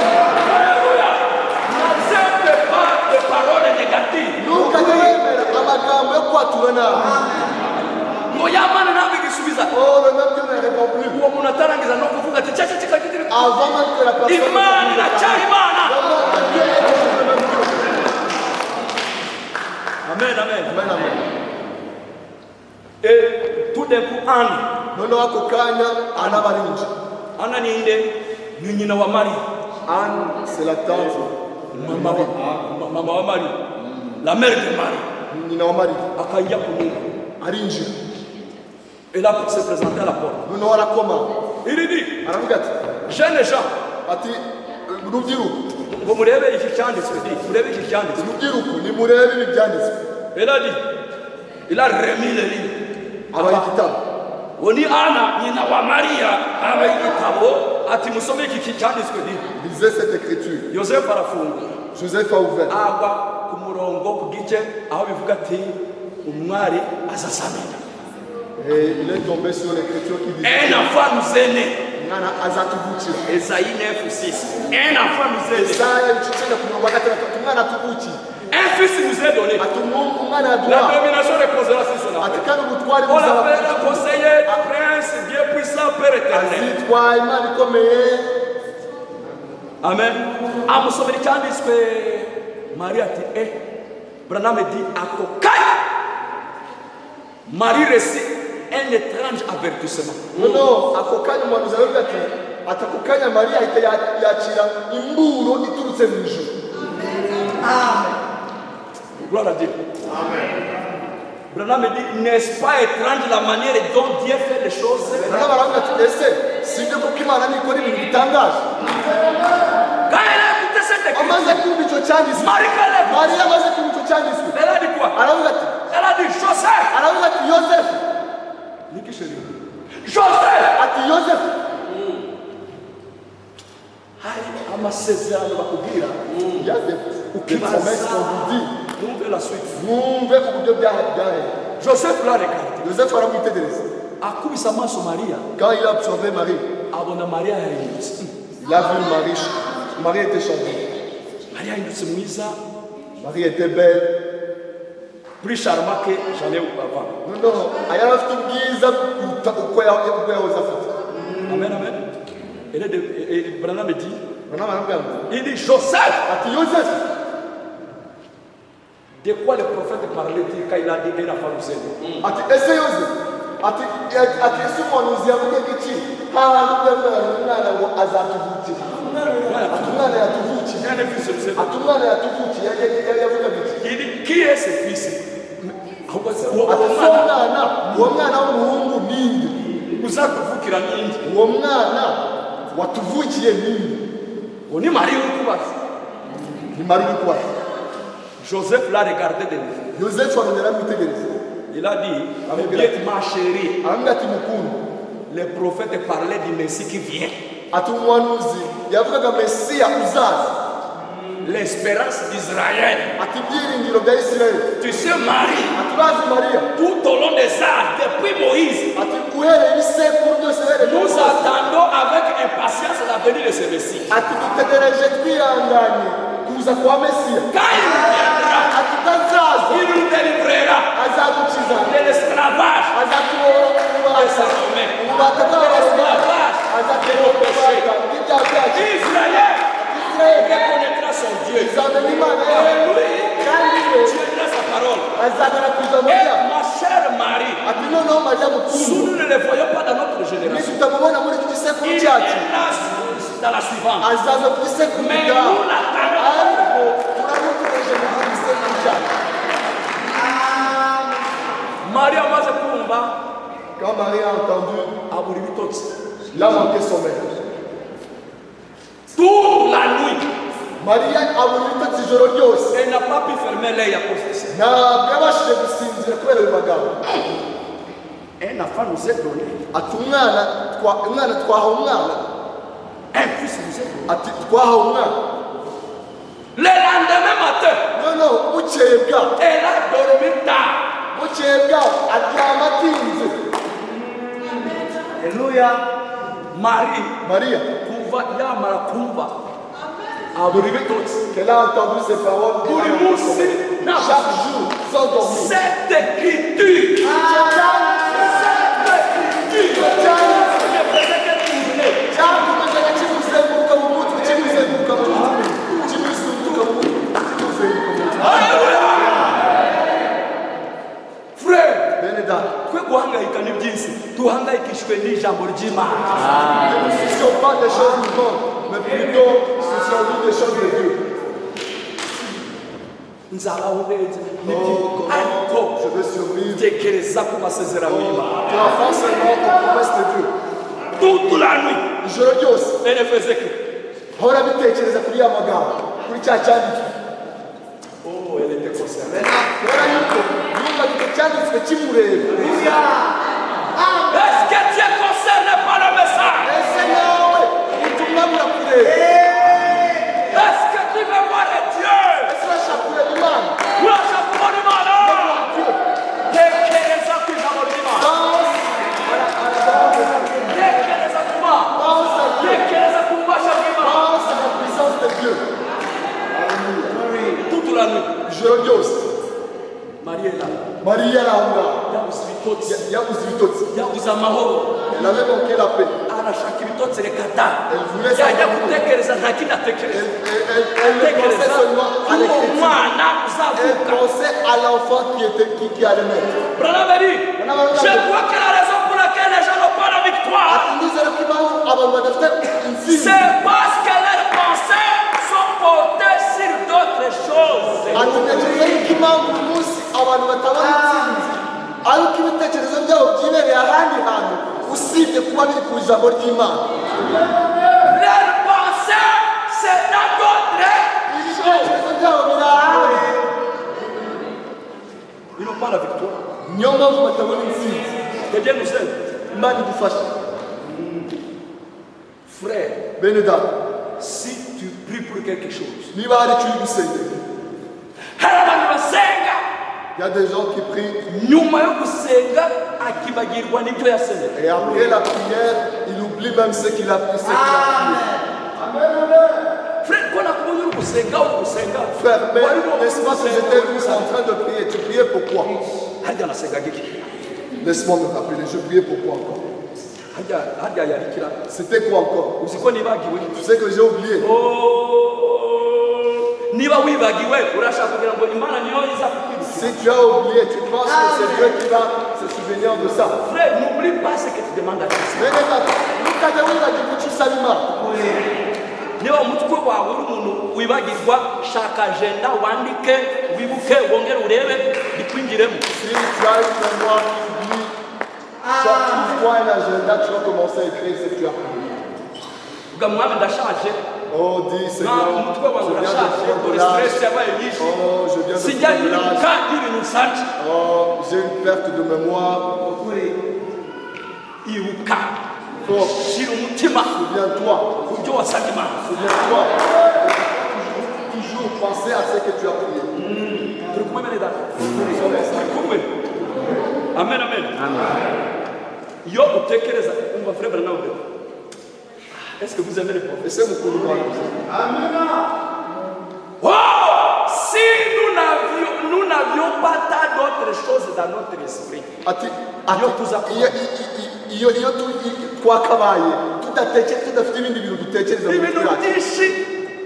N'accepte pas de paroles négatives. Ntukajye wemera amagambo yo kwatura nabi. Ngo y'amana ntabwo igisubiza. Oh, le même Dieu ne répond plus. Uwo muntu atarangiza no kuvuga ati cya kikagitira. Avant même que la personne Imana iracyari Imana. Dieu est toujours le même Dieu. Amen, amen. Amen, amen. Et tout d'un coup, Anne. Noneho ako kanya Anna barinje. Anna ni nde? Ni nyina wa Marie. Anne, c'est la tante. Mama wa Marie. La mère de Marie. Nyina wa Marie. Akaingia kunyumba. Arinjira. Et là, pour se présenter à la porte. Noneho arakoma. Il dit, Aravuga ati jeunes gens, ati rubyiruko ngo murebe iki cyanditswe di, murebe iki cyanditswe. rubyiruko nimurebe ibi byanditswe. Il a dit, il a remis le livre. Abaha igitabo. Oni Ana nyina wa Maria aba igitabo ati musome iki cyanditswe di. Lisez cette écriture. Yosefu arafunga. Joseph a ouvert. Agwa ku murongo ku gice aho bivuga ati umwari azasamenya. Et il est tombé sur l'écriture qui dit Un enfant nous est né. mwana azatuvukira. Esaïe 9:6. Un enfant nous est né. Isaya ibice icyenda ku mirongo gatandatu ati umwana atuvukira. Un fils nous est donné. Ati umwana La yaduha. domination reposera sur son Ati âme. kandi ubutwari On buzaba l'appellera conseiller, prince, Dieu puissant, Père éternel. azitwa Imana ikomeye. Amen. Amusomera icyanditswe Maria ati Branham dit ako kanya Marie reçut un étrange avertissement. Noneho ako kanya umuhanuzi aravuga ati ako kanya Mariya ahita yakira imburo iturutse mu ijuru. Gloire à Dieu. Branham dit, n'est-ce pas étrange la manière dont Dieu fait les choses? Noneho baravuga ati ese si ibyo kuko Imana nikora ibintu bitangaje. Quand elle a écouté cette Amaze écriture, kumva icyo cyanditswe. Marie Caleb, Mariya amaze kumva icyo cyanditswe. elle a dit quoi? Aravuga ati Elle a dit, Joseph. aravuga ati Yosefu. Niki chérie. Joseph. Ati Yosefu. Hari amasezerano bakubwira. Il y a des promesses qu'on vous dit. Numve la suite. Mwumve uburyo byahe. Joseph l'a regardé. Yosefu aramwitegereza. Akubise amaso Maria. Quand il a observé Marie, Abona Maria yahindutse. il a vu Marie. Marie était chantée. Maria yahindutse mwiza. Marie était belle. Plus charmant que jamais avant. Noneho yari afite ubwiza kuruta uko yahoze afite. Amen, amen. Et Branham dit, Noneho baravuga ngo il dit, Joseph. ati Yosefu. De quoi le prophète parlait-il quand il a dit qu'elle a fait le Ati ese Yosefu. Ati ese umuhanuzi yavuga iki? Hahandi umwana ngo azatuvukira. Ati umwana yatuvukira. Ati umwana yatuvukira yavuga iki? Il dit, qui est ce fils? Ati uwo mwana w'umuhungu ninde? Uzatuvukira ninde? Uwo mwana watuvukiye ninde? Oni Marie ukubaza. Ni Marie uri kubaza. Joseph l'a regardé de lui. Yosefu arongera aramwitegereza. Il a dit, mais bien ma chérie, Aramubwira ati mukuru. les prophètes parlaient du Messie qui vient. Ati umuhanuzi yavugaga Mesiya uzaza. L'espérance d'Israël. Ati ibyiringiro bya Isirayeli. Tu sais, Marie, Ati bazi Mariya. tout au long des âges, depuis Moïse, Ati uhereye ibisekuru byose uhereye nous attendons avec impatience la venue de ce Messie. ati dutegereje twihanganye kuza kwa Mesiya. Quand il viendra, Ati utazaza il nous délivrera azadukiza. de l'esclavage Azatubohora de ububata. ses Romains. Ububata bw'Abaroma. tu aideras sa parole. Et ma chère Marie, nous ne le voyons pas dans notre génération. Il est là dans la suivante. Mais nous l'attendons. Marie a quand Marie a entendu, il a manqué son maître. Toute la nuit, elle n'a pas pu fermer l'œil à cause de ça. Un enfant nous est donné. Un fils nous est donné. Le lendemain matin, elle a dormi tard. Alléluia. Marie, qu'elle a entendu ces paroles chaque jour, sans dormir. Cette écriture, tuhangaikishwe n'ijambo ry'Imana. Ne nous soucions pas des choses du monde, mais plutôt soucions-nous des choses de Dieu. Ariko je veux survivre. tekereza ku masezerano y'Imana. Tu as forcément aux promesses de Dieu. Toute la nuit, ijoro ryose elle ne faisait que hora bitekereza kuri ya magambo, kuri cya cyanditswe. Oh, elle était concernée. Kubera yuko yumva icyo cyanditswe kimureba. Est-ce que tu es concerné par le message? Ese nawe ubutumwa burakureba. Est-ce que tu veux voir Dieu? Ese urashaka kureba Imana? Urashaka kubona Imana? Tekereza ku ijambo ry'Imana. Tekereza ku Mana. Tekereza ku bubasha bw'Imana. Pense à la puissance de Dieu. Toute la nuit, Ijoro ryose Marie est là. Mariya arahura, Yabuze ibitotsi, yabuze ibitotsi. yabuze amahoro. Elle avait manqué la paix. Arashaka ibitotsi reka da. Elle voulait Yajya savoir. gutekereza nta kindi atekereza. Elle ne pensait seulement à uwo l'écriture. mwana Elle uzavuka. pensait à l'enfant qui allait naître. Branham dit, je crois que la raison pour laquelle les gens n'ont pas la victoire, Atundizera ko impamvu abantu badafite intsinzi. c'est parce que leurs pensées sont portées sur d'autres choses. Atekereza yuko impamvu uyu munsi abantu batabona intsinzi ari uko ibitekerezo byabo byibereye ahandi hantu usibye kuba biri ku ijambo ry'Imana. Leurs pensées, c'est dans d'autres choses. Ibitekerezo byabo biri ahandi. Ils n'ont pas la victoire. Niyo mpamvu batabona intsinzi. Que Dieu nous aide. Imana idufashe. Frère, Bene data, si tu pries pour quelque chose, niba hari icyo uri gusengera, hari abantu basenga il y a des gens qui prient nyuma yo gusenga akibagirwa n'ibyo yasenze. et après la prière, il oublie même ce qu'il a prié. Frère, ko nakubonye uri gusenga uri gusenga. Frère, mais n'est-ce pas que j'étais en train de prier? Tu priais pourquoi? Harya nasenga giki? Laisse-moi me rappeler, je priais pourquoi encore? Harya yarikira. C'était quoi encore? Uzi ko nibagiwe? Tu sais que j'ai oublié. Niba wibagiwe urashaka kugira ngo Imana niyo iza kukwibukira. Si tu as oublié, tu penses que c'est Dieu qui va se souvenir de ça. Frère, n'oublie pas ce que tu demandes à Dieu. Bene data, ntukajya wibagirwa icyo usaba Imana. Niba umutwe wawe uri umuntu wibagirwa, shaka agenda wandike wibuke wongere urebe bikwinjiremo. Si tu as une mémoire qui oublie, trouve-toi un agenda, tu vas commencer à écrire ce que tu as prié. Uga mwami ndashaje. Oh, dis Seigneur, umutwe wangu je viens de urashaje. prendre de Dore l'âge. stress yabaye nyinshi. Oh, je viens de Sijya prendre de l'âge. nibuka ibintu nsanje. Oh, j'ai une perte de mémoire. Ibuka. Oh, Shira umutima souviens-toi. ku byo wasabye Imana. Souviens-toi. Toujours penser à ce que tu as prié. Turi kumwe bene data. Turi kumwe. Amen, amen. Iyo utekereza umva frère Branham. Est-ce que vous aimez le prophète? Laissez-moi pour nous parler. Oh, si nous n'avions pas tant d'autres choses dans notre esprit. Iyo twakabaye tudafite ibindi bintu dutekereza mu Ibintu mitwe yacu. byinshi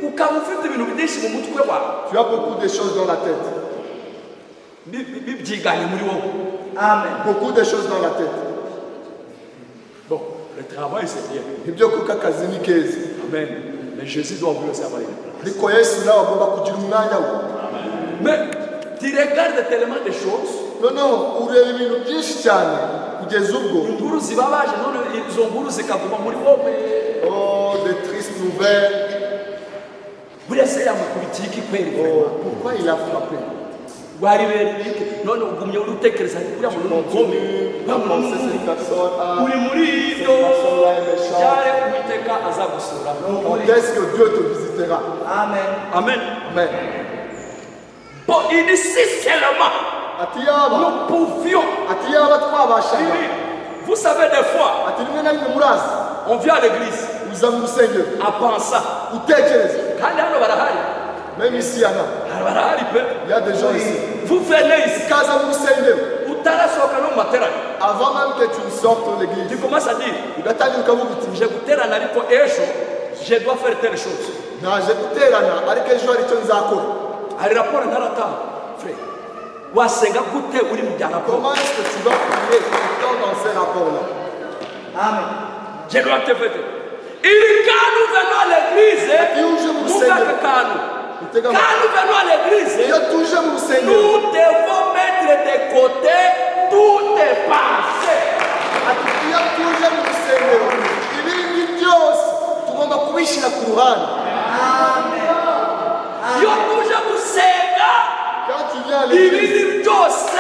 ukaba ufite ibintu byinshi mu mutwe wawe Tu as beaucoup de choses dans la tête. bibyiganye muri wowe. Amen. Beaucoup de choses dans la tête. Bon, le travail c'est bien. Ibyo kuko akazi ni keza. Amen. Mais Jésus doit ouvrir aussi avoir une place. Ariko Yesu nawe agomba kugira umwanya we. Mais tu regardes tellement de choses. Noneho ureba ibintu byinshi cyane kugeza ubwo Inkuru zibabaje none izo nkuru zikaguma muri wowe. oh de tristes nouvelles. Buriya se yamukubitiye iki kweli? Oh, pourquoi il a frappé? Wari berike none ugumye urutekereza buriya muntu n'umugome. La pensée cette personne a Uri muri ibyo cyare Uwiteka azagusura. quand est-ce que Dieu te visitera? Amen. Amen. Amen. Bon, il dit si seulement Ati yaba nous pouvions. twabashaga. Vous savez des fois Ati rimwe na rimwe murazi on vient à l'église uza mu rusengero en pensant utekereza kandi hano barahari. même ici yana Barahari pe. il y a des gens ici Vous venez ici ukaza mu rusengero utarasohoka no mu materaniro. avant même que tu ne sortes de Tu l'église commences à dire ugatangira ukavuga uti je guterana ariko ejo je dois faire telle chose. naje guterana ariko ejo hari icyo nzakora. Hari raporo ntaratanga frère. Wasenga gute uri mu bya raporo? Comment est-ce que tu vas prier étant dans ces rapports-là? Amen. Je dois te faire. Quand nous venons à l'église, nous faisons quand nous venons à l'église, Iyo tuje mu rusengero nous devons mettre de côté toutes les pensées. ati iyo tuje mu rusengero ibindi byose tugomba kubishyira ku ruhande. Iyo tuje gusenga, Quand tu viens à l'église ibindi byose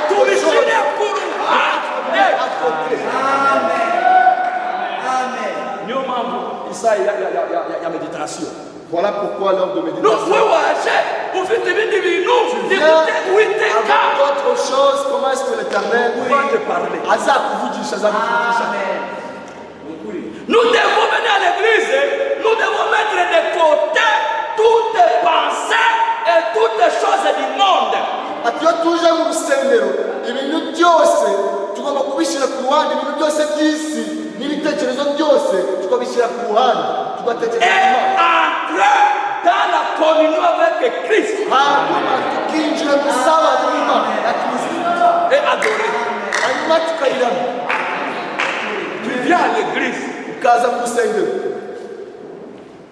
tubishyire ku ruhande. à côté. Niyo mpamvu isaha ya meditation. Voilà pourquoi l'heure de No, méditation. we waje ufite ibindi bintu Viens bifite Uwiteka avec d'autres choses. Comment est-ce que l'Éternel va te parler. azakuvugisha azakuvugisha. Nous devons venir à l'église, nous devons mettre de côté toutes les pensées et toutes les choses du monde. Ati iyo tuje mu rusengero ibintu byose tugomba kubishyira ku ruhande. Ibintu byose by'isi n'ibitekerezo byose tukabishyira ku ruhande tugatekereza Et ku Mana. entrer dans la communion avec Christ hanyuma tukinjira mu isabane n'Imana ya Kristo et adorer. hanyuma tukayiramya. Tu viens à l'église, Ukaza mu rusengero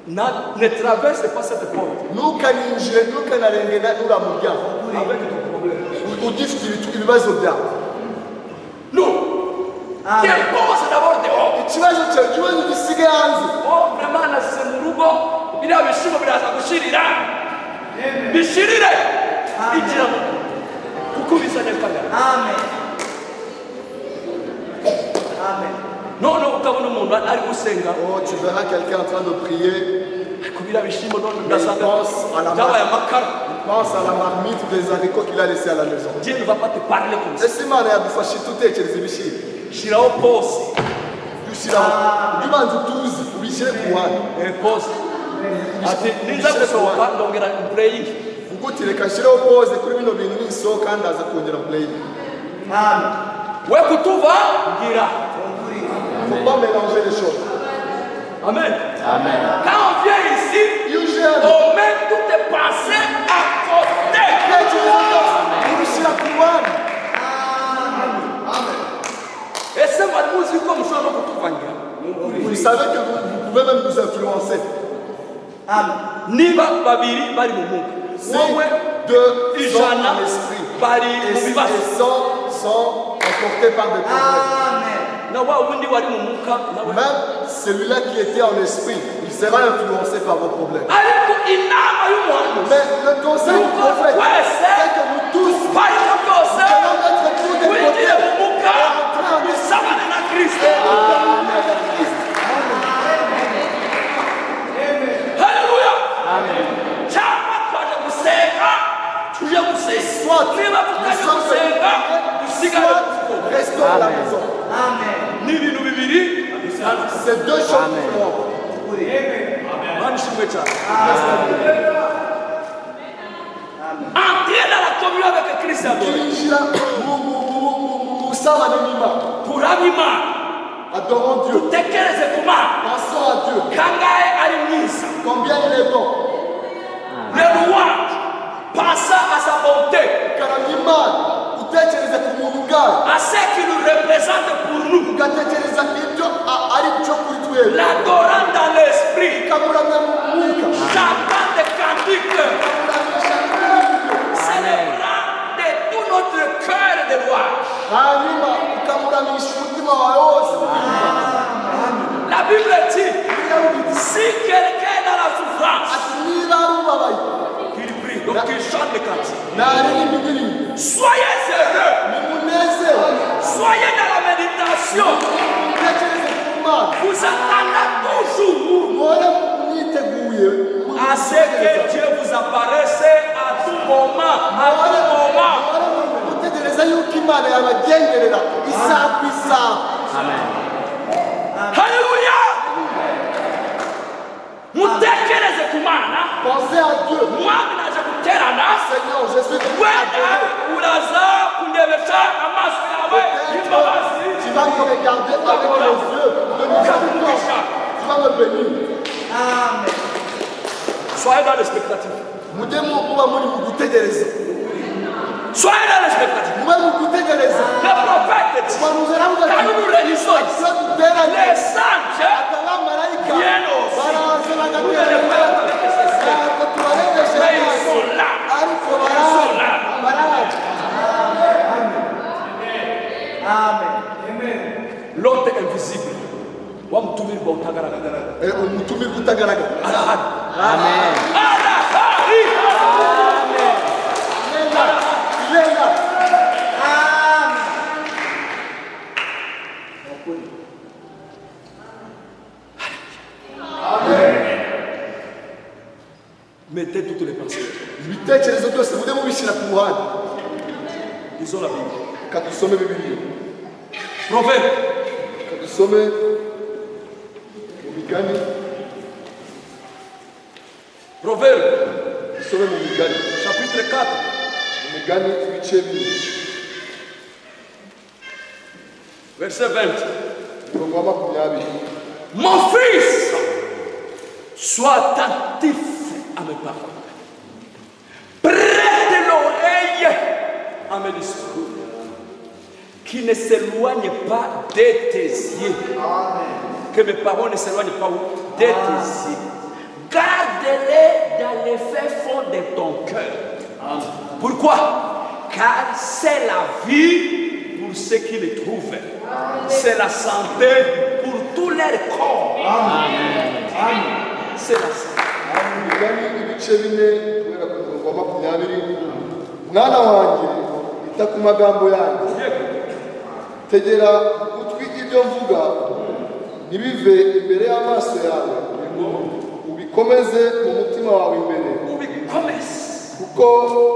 ne traverse pas cette porte ntukaninjire ntukanarengera uriya muryango avec ton problème. ugifite ibibazo byawe. Non. Dépose d'abord dehors. Ikibazo cyawe ikibazo gisige hanze. Oh, vraiment nasize mu rugo biriya bishimo biraza gushirira. Bishirire. Igira kuko bisa neza. Amen. Amen. None ukabona umuntu ari gusenga Oh, tu verras quelqu'un en train de prier. kubira bishimo none Il ndasanga pense à la byabaye marmite. amakara. Il pense à la marmite des haricots qu'il a laissé à la maison. Dieu ne va pas te parler comme ça. Ese Imana yadufasha tutekereza ibishimbo. Shiraho pause. Dushyiraho ubanza utuzi ubishyire ku ruhande. Pause. Ati niza gusohoka ndongera praying. Ubwo uti reka nshyireho pause kuri bino bintu nisohoka ndaza kongera playing. Amen. We kutuva ngira. Faut pas mélanger les choses. Amen. Amen. Quand on vient ici, Iyo uje hano on met toutes tes pensées à côté. ibitekerezo byose ubishyira ku ruhande. Ese mwari muzi ko mushobora no kutuvangira. Vous savez que vous pouvez même nous influencer. Amen. Niba babiri bari mu mwuka. Si Wowe deux sont ijana en esprit bari et mu bibazo. 100 sont emportés par des problèmes. Amen. Na wa wundi wari mu mwuka nawe. Même celui-là qui était en esprit, il sera influencé par vos problèmes. Ariko inama y'umuhanuzi. Mais le conseil du prophète, c'est que nous tous Parika byose. devons mettre tout de côté Winjire mu mwuka. et entrer en esprit. Bisabane na Kristo. Haleluya. Cyangwa twaje gusenga. Tuje gusenga. Soit Niba tutaje gusenga, usigare mu rugo. soit restons à la maison. Amen. Ni ibintu bibiri. C'est deux choses différentes. Mana ishimwe cyane. Entrer dans la communion avec Christ. Kwinjira mu busabane n'Imana. Kuraba Imana. Adorons Dieu. dutekereze ku Mana. Pensons à Dieu. Kangahe ari mwiza. Combien il est bon. Le louange, pensant à sa bonté, Karamimana. Utekereza ku muntu bwawe. à ce qu'il nous représente pour nous, Ugatekereza ibyo ari byo kuri twebwe. l'adorant dans l'esprit, Ukamuramya mu mwuka. chantant des cantiques, Ukamuramisha n'ibyo. célébrant de tout notre cœur de louange. Hanyuma ukamuramisha umutima wawe wose. La Bible dit, si quelqu'un est dans la souffrance, Ati niba ari ubabaye qu'il prie, donc qu'il chante des cantiques. naririmba indirimbo. Soyez heureux, Nimunezerwe. soyez dans la méditation. Mutekereze ku Mana. Vous attendez toujours Muhore mwiteguye. à ce que Dieu vous apparaisse à tout moment, à tout moment. Mutegereza yuko Imana yabagenderera isaha ku isaha. Alléluia. Mutekereze ku Mana, Pensez à Dieu. mwami naje guterana, Seigneur, je suis venu wenda adorer. uraza kundebesha amaso yawe y'imbabazi. Tu vas me regarder avec les yeux de miséricorde. Tu vas me bénir. Amen. Soyez dans l'expectative. Mujye muba muri mu gutegereza. Soyez dans l'expectative. Mube mu gutegereza. Le prophète dit, Mwanuzera mugategereza. quand nous nous réunissons ici, Iyo duteranye, les anges abamarayika viennent aussi. baraza Nous ne les bagaterana. voyons pas avec les yeux. Ntabwo tubarebeshe Mais ils amaso. sont là. Ariko Ils sont là. baraza. Amen. L'autre invisible. Wamutumira utagaragara. Umutumirwa utagaragara. Arahari. Amen. Arahari. Yenda. Mettez toutes les pensées. Ibitekerezo byose mujye mubishyira ku ruhande. Disons la Bible. Reka dusome Bibiliya. Proverbe. Reka dusome mu migani. Proverbe. Dusome mu migani. Chapitre 4. Mu migani ibice bibiri. Verset 20. Umurongo wa 20. Mon fils, sois attentif à mes paroles. Prête l'oreille à mes discours. Qui ne s'éloigne pas de tes yeux. Que mes paroles ne s'éloignent pas de tes yeux. Garde-les dans les faits fonds de ton cœur. Pourquoi? Car c'est la vie pour ceux qui les trouvent. C'est la santé pour tous leurs corps. C'est la santé. Imigani ibice bine guhera ku murongo wa 20. Mwana wanjye ita ku magambo yanjye. Tegera ugutwi ibyo mvuga ntibive imbere y'amaso yawe. Ubikomeze mu mutima wawe imbere. Kuko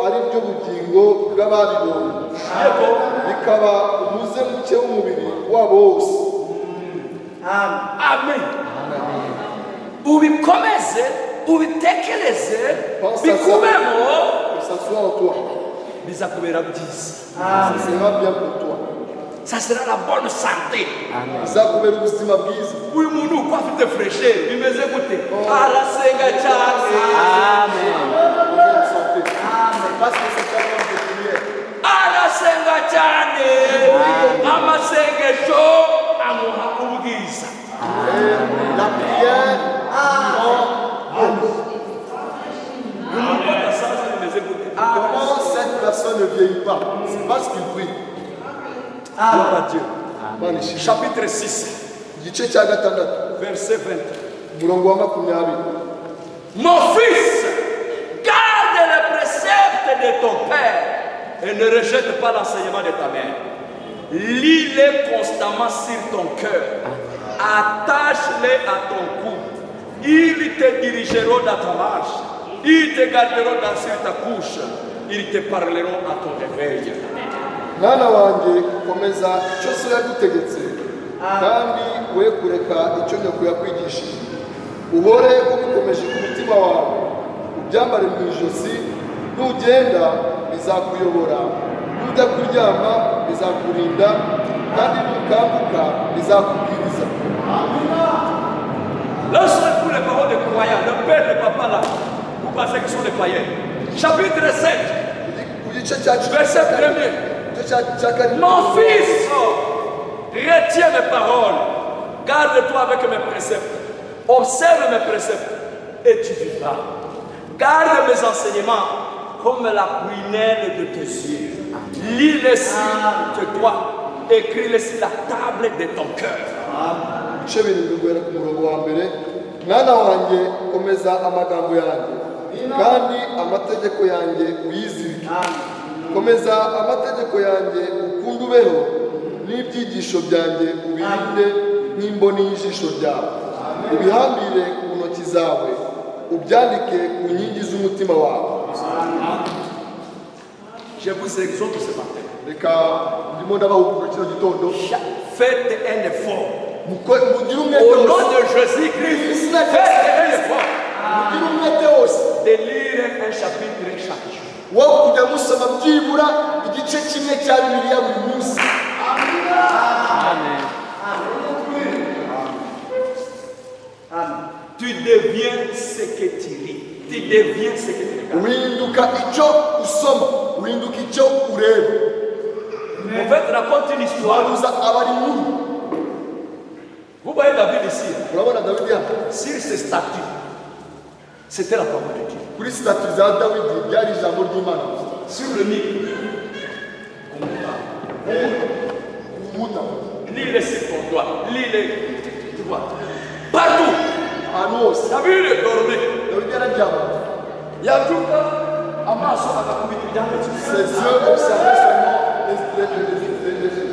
ari byo bugingo bw'ababibonye. Bikaba umuze muke w'umubiri wabo wose. Amen. Ubikomeze, ubitekereze, bikubemo, Que ça soit en toi. bizakubera byiza. Ça sera bien pour toi. Ça sera la bonne santé. Bizakubera ubuzima bwiza. Uyu muntu uko afite fresher bimeze gute? Arasenga cyane. Bonne santé. Parce que c'est un homme de prière. Arasenga cyane. Amasengesho amuha ubwiza. Et la prière Umuntu adasaza bimeze gute? comment cette personne ne vieillit pas. C'est parce qu'il prie. Gloire à Dieu. Imana ishimwe. Chapitre 6, Igice cya gatandatu verset 20. umurongo wa 20. Mon fils, garde les préceptes de ton père et ne rejette pas l'enseignement de ta mère. Lis-les constamment sur ton cœur. Attache-les à ton cou. Ils te dirigeront dans ta marche. Ils te garderont sur ta couche. Ils te parleront à ton réveil. Mwana wanjye komeza icyo so yagutegetse kandi we kureka icyo nyoko yakwigishije. Uhore ubikomeje ku mutima wawe, ubyambare mu ijosi, nugenda bizakuyobora, nujya kuryama bizakurinda, kandi nukanguka bizakubwiriza. Lorsque pour les paroles des croyants, le père et le papa là, vous pensez qu'ils sont des païens. Chapitre 7, verset 1er. Mon fils, retiens mes paroles, garde-toi avec mes préceptes, observe mes préceptes et tu vivras. Garde mes enseignements comme la prunelle de tes yeux. Lis-les sur tes doigts, écris-les sur la table de ton cœur. Ibice birindwi guhera ku murongo wa mbere. Mwana wanjye komeza amagambo yanjye kandi amategeko yanjye uyizirike. Komeza amategeko yanjye ukunde ubeho, n'ibyigisho byanjye ubirinde nk'imboni y'ijisho ryawe. Ubihambire ku ntoki zawe, ubyandike ku nkingi z'umutima wawe. Je vous exhorte ce matin. Reka ndimo ndabahugura kino gitondo. Faites un effort. Mugire umwete Au nom wose. de Jésus-Christ, faites un effort Mugire umwete wose de lire un chapitre chaque jour. wo kujya musoma byibura igice kimwe cya Bibiliya buri munsi. Amen. Tu deviens ce que tu lis. Tu deviens ce que tu regardes. Uhinduka icyo usoma, uhinduka icyo ureba. En fait, raconte une histoire. Waruza abari muri. Vous voyez David ici, Urabona Dawidi hano sur ces statues, c'était la parole de Dieu. kuri sitati za Dawidi byari ijambo ry'Imana gusa. Sur le mur, Umuta lis-les sur ton doigt, lis-les, tu vois, partout. ahantu hose David dormait. Dawidi yararyama. Yabyuka amaso agakubita ibyanditswe. Ses yeux observaient seulement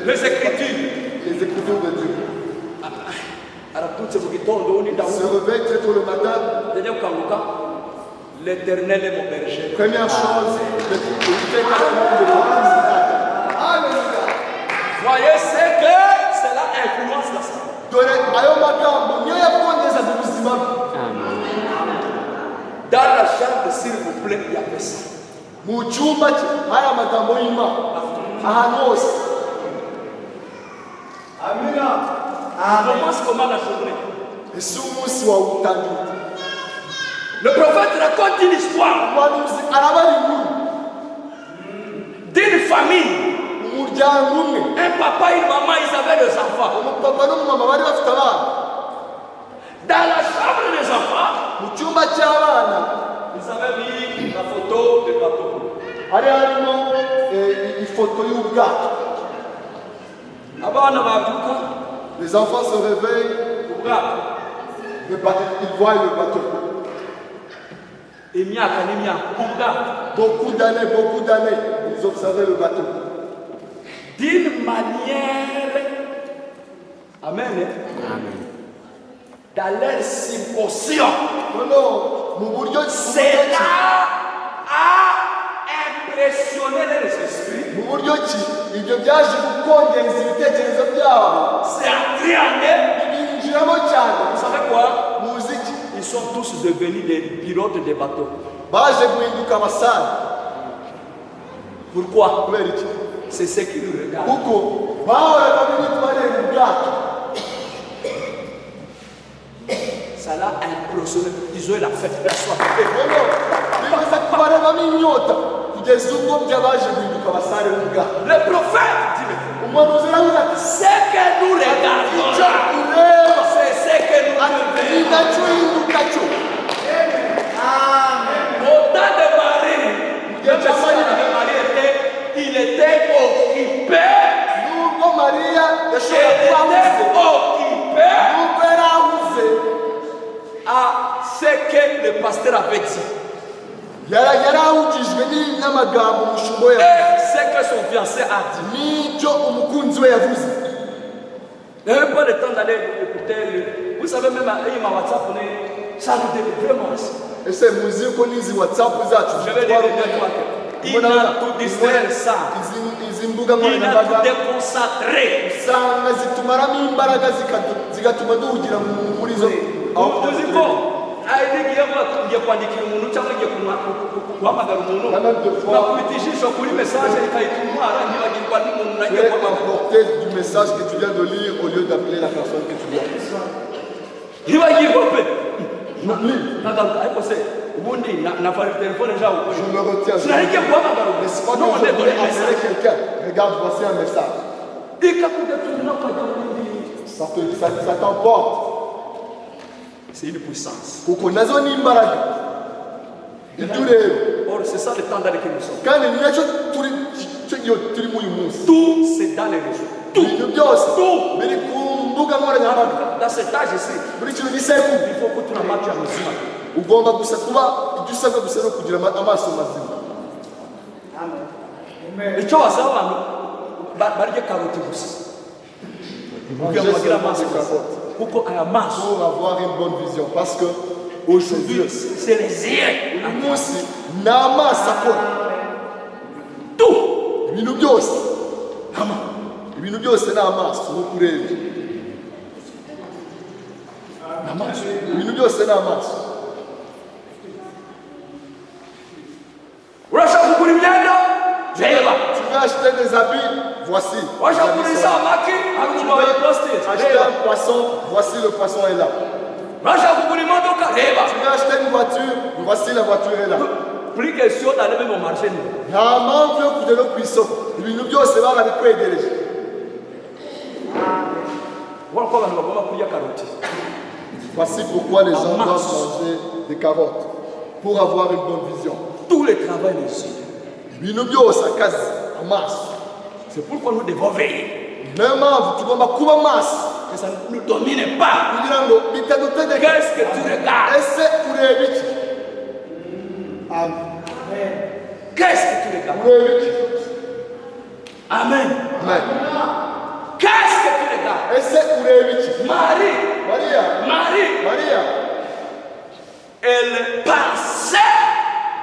Les Écritures. les Écritures de Dieu. Arabyutse mu gitondo undi Se ndawuka. réveille très tôt le matin. Yajya gukanguka. L'Éternel est mon berger. Première chose, Uwiteka ni umwungeri wanjye. Voyez ce que cela influence la santé. Dore ayo magambo niyo yakongeza ubuzima bwe. Dans la chambre, s'il vous plaît, il y avait ça. Mu cyumba cye hari amagambo y'Imana ahantu hose. Commence comment la journée. Ese umunsi wawe utangira ute? Le prophète raconte une histoire Umuhanuzi arabara inkuru d'une famille. umuryango umwe, Un papa et une maman, ils avaient des enfants. umupapa n'umumama bari bafite abana. Dans la chambre des enfants, Mu cyumba cy'abana ils avaient mis la photo du bateau. hari harimo ifoto y'ubwato. Abana babyuka Les enfants se réveillent, ubwato. ils voient le bateau. Imyaka n'imyaka ubwato. Beaucoup d'années, ils observaient le bateau. D'une manière, amen, dans leur circoncision, Noneho mu buryo cela a impressionné leurs esprits. mu buryo ki ibyo byaje gukongeza ibitekerezo byabo, C'est entré en eux. binjiramo cyane. Vous savez quoi? Muzi iki? Ils sont tous devenus des pilotes de bateaux. Baje guhinduka abasare. Pourquoi? Kubera iki? C'est ce qui nous regarde. Kuko bahoraga bitwarira ubwato. Ça l'a impressionné. Ils ont eu la fête, la soif. Noneho bimaze kubarebamo inyota kugeza ubwo byabaje guhinduka abasare b'ubwato. Le prophète dit, Umuhanuzi aravuga ati, ce que nous regardons, icyo ureba c'est ce que nous ati ni devons. nacyo uhinduka cyo. Au temps de Marie, même si Marie il était occupé. Nubwo Mariya Il yashobora kuba ahuze, était occupé nubwo yari ahuze, à ce que le pasteur avait dit. yari ahugijwe n'amagambo umushumba we Et ce que son fiancé a dit. n'ibyo umukunzi we yavuze. Il n'y avait pas le temps d'aller écouter. Vous savez, même à WhatsApp, ça nous développe vraiment. Ese muzi yuko n'izi WhatsApp zacu Je vais zitwara dire umwanya. il a tout distraire ça. Izi mbuga Il a tout nkoranyambaga déconcentré. usanga zitumaramo imbaraga zigatuma duhugira muri zo. Nous disons, Même deux fois, tu es emporté du message que tu viens de lire au lieu d'appeler la personne que tu viens. N'oublie. Je me retiens. Laisse pas que je voulais appeler quelqu'un. Regarde, voici un message. Ça t'emporte. C'est une puissance. Or, c'est ça le temps dans lequel nous sommes. Tout, c'est dans les réseaux. Tout. Dans cet âge ici, il faut que tu la marches à mesure. Icyo wasaba abantu barya karoti gusa. Kuko aya maso Pour avoir une bonne vision, parce que aujourd'hui c'est les yeux. Tout. ibintu byose ni amaso no kureba. Ibintu byose ni amaso. Urashaka kugura imyenda? Reba. Tu veux acheter des habits? Voici. Urashaka kugura isamaki? Hari umuntu wayiposite. Acheter un poisson? Voici le poisson est là. Urashaka kugura imodoka? Reba. Tu veux acheter une voiture? Voici la voiture est là. Plus question d'aller même au marché. Nta mpamvu yo kujya no ku isoko. Ibintu byose baba bikwegereje. Voilà abantu bagomba kurya karoti. Voici pourquoi les gens doivent manger des carottes. Pour avoir une bonne vision. Tout le travail des yeux. Ibintu byose akazi amaso. C'est pourquoi nous devons veiller. Niyo mpamvu tugomba kuba maso. Que ça ne nous domine pas. Kugira ngo bitadutegeka. Qu'est-ce que tu regardes? Ese ureba iki? Qu'est-ce que tu regardes? Ureba iki? Amen. Amen. Qu'est-ce que tu regardes? Ese ureba iki? Marie. Maria. Elle pensait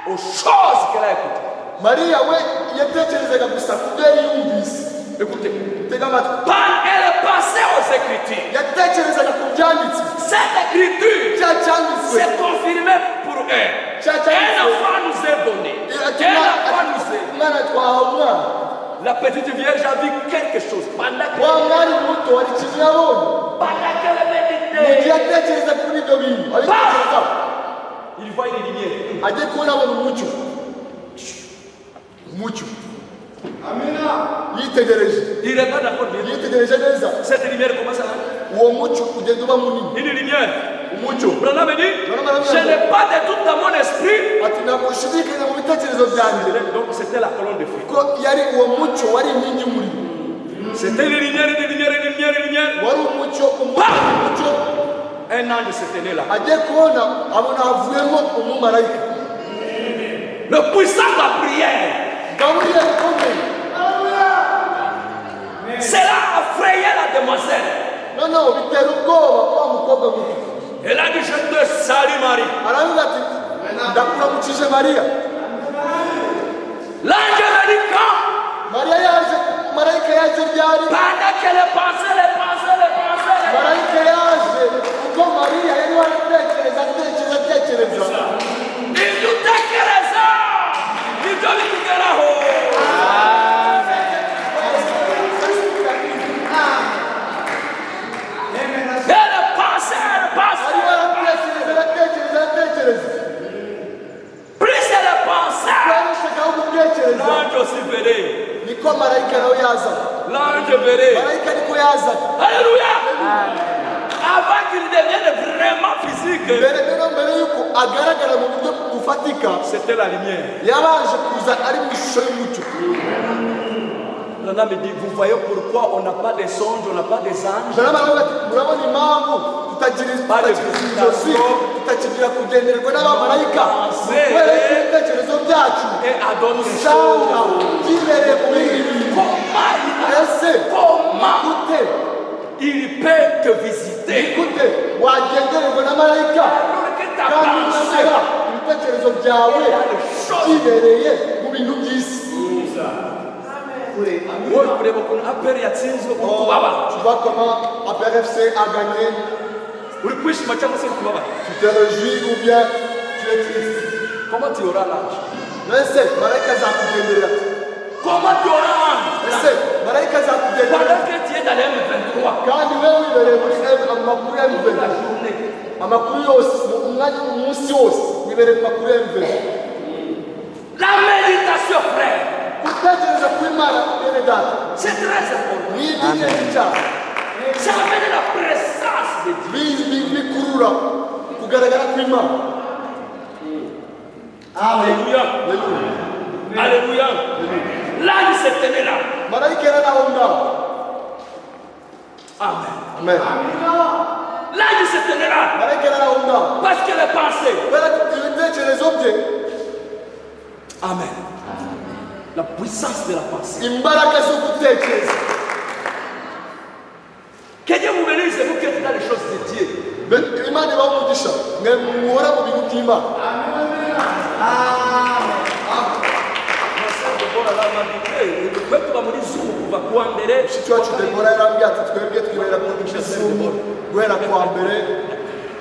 aux choses qu'elle a écoutées. Maria we yatekerezaga gusa ku byo yari yumvise. Écoutez. Tega amatwi. Elle pensait aux Écritures. Yatekerezaga ku byanditse. Cette écriture Cyanditswe. s'est confirmée pour eux. Un enfant nous est donné. Mwana twahawe umwana. La petite vierge a vu quelque chose pendant wa mwari muto hari ikintu yabonye. qu'elle Mu gihe méditait. yatekereza kuri ibyo bintu abitekerezaho. Il voit une lumière. Ajye kubona abona umucyo. Yitegereje. Il regarde encore bien. Yitegereje neza. Cette lumière commence à... Uwo mucyo ugenda uba munini. Une lumière. Umucyo. Branham dit, je n'ai pas de doute dans mon esprit. Ati ntabwo ushidikanya mu bitekerezo byanjye. Donc c'était la colonne de feu. Ko yari uwo mucyo wari inkingi y'umuriro. C'était une lumière. Wari umucyo umucyo. Un ange s'était né là. Ajye kubona abona havuyemo umumarayika. Le puissant de la prière. Gaburiyeli ikomeye. Cela a frayé la demoiselle. Noneho bitera ubwoba wa mukobwa muto. Elle a dit, je te salue Marie. Aravuga ati ndakuramukije Mariya. L'ange a dit quand? Mariya yaje, marayika yaje ryari? Pendant qu'elle pensait. Marayika yaje ubwo Mariya yari waratekereza. Il doutait que les hommes. Il devait tout faire là-haut. Elle pensait. Ari waratekereza. Plus elle pensait. Yarushijeho gutekereza. L'ange aussi venait. Niko marayika nawe yaza. L'ange venait. Marayika niko yaza. Alléluia. Avant qu'il devienne vraiment physique, Mbere yuko agaragara mu buryo bufatika, c'était la lumière. yabanje kuza ari mu ishusho y'umucyo. Nana me dit, vous voyez pourquoi on n'a pas de songes, on n'a pas des anges? Murabona impamvu tutakigira ijosi, tutakigira kugendererwa n'abamarayika. Kubera ko ibitekerezo byacu Et adonne des usanga choses. byibereye mu bintu. Ese gute Il peut te visiter. gute wagendererwa na marayika kandi usanga ibitekerezo byawe byibereye mu bintu by'isi. Wowe kureba ukuntu APR yatsinzwe Tu vois comment APRFC a gagné Ulikwishima cyangwa se kubabara? Tu te réjouis ou bien tu es triste? Comment tu auras l'âge? Ese malaika azakugenderera. Comment tu auras l'âge? Ese malaika azakugenderera. Pendant que tu es dans les M23. Kandi wewe wibereye muri amakuru ya Toute la M23. journée. Amakuru yose umwanya umunsi wose wibereye ku makuru ya M23. La méditation, frère. Gutekereza kuri Imana bene data C'est très important. ni iby'ingenzi cyane. Ça amène la présence de Dieu. bikurura kugaragara kw'Imana. Alléluia. Alléluia. Là, il se tenait là. Malaika yari aho ngaho. Amen. Amen. Là, il se tenait là. Malaika yari aho ngaho. Parce que les pensées. Kubera ko ibitekerezo bye, Amen. La puissance de la pensée. imbaraga zo gutekereza. Que Dieu vous bénisse et vous qui êtes dans les choses de Dieu. Imana ibaha umugisha mwe muhora mu bintu by'Imana. Mushiki wacu Debora yarambwiye ati twebwe twibera muri Kisumu guhera kuwa mbere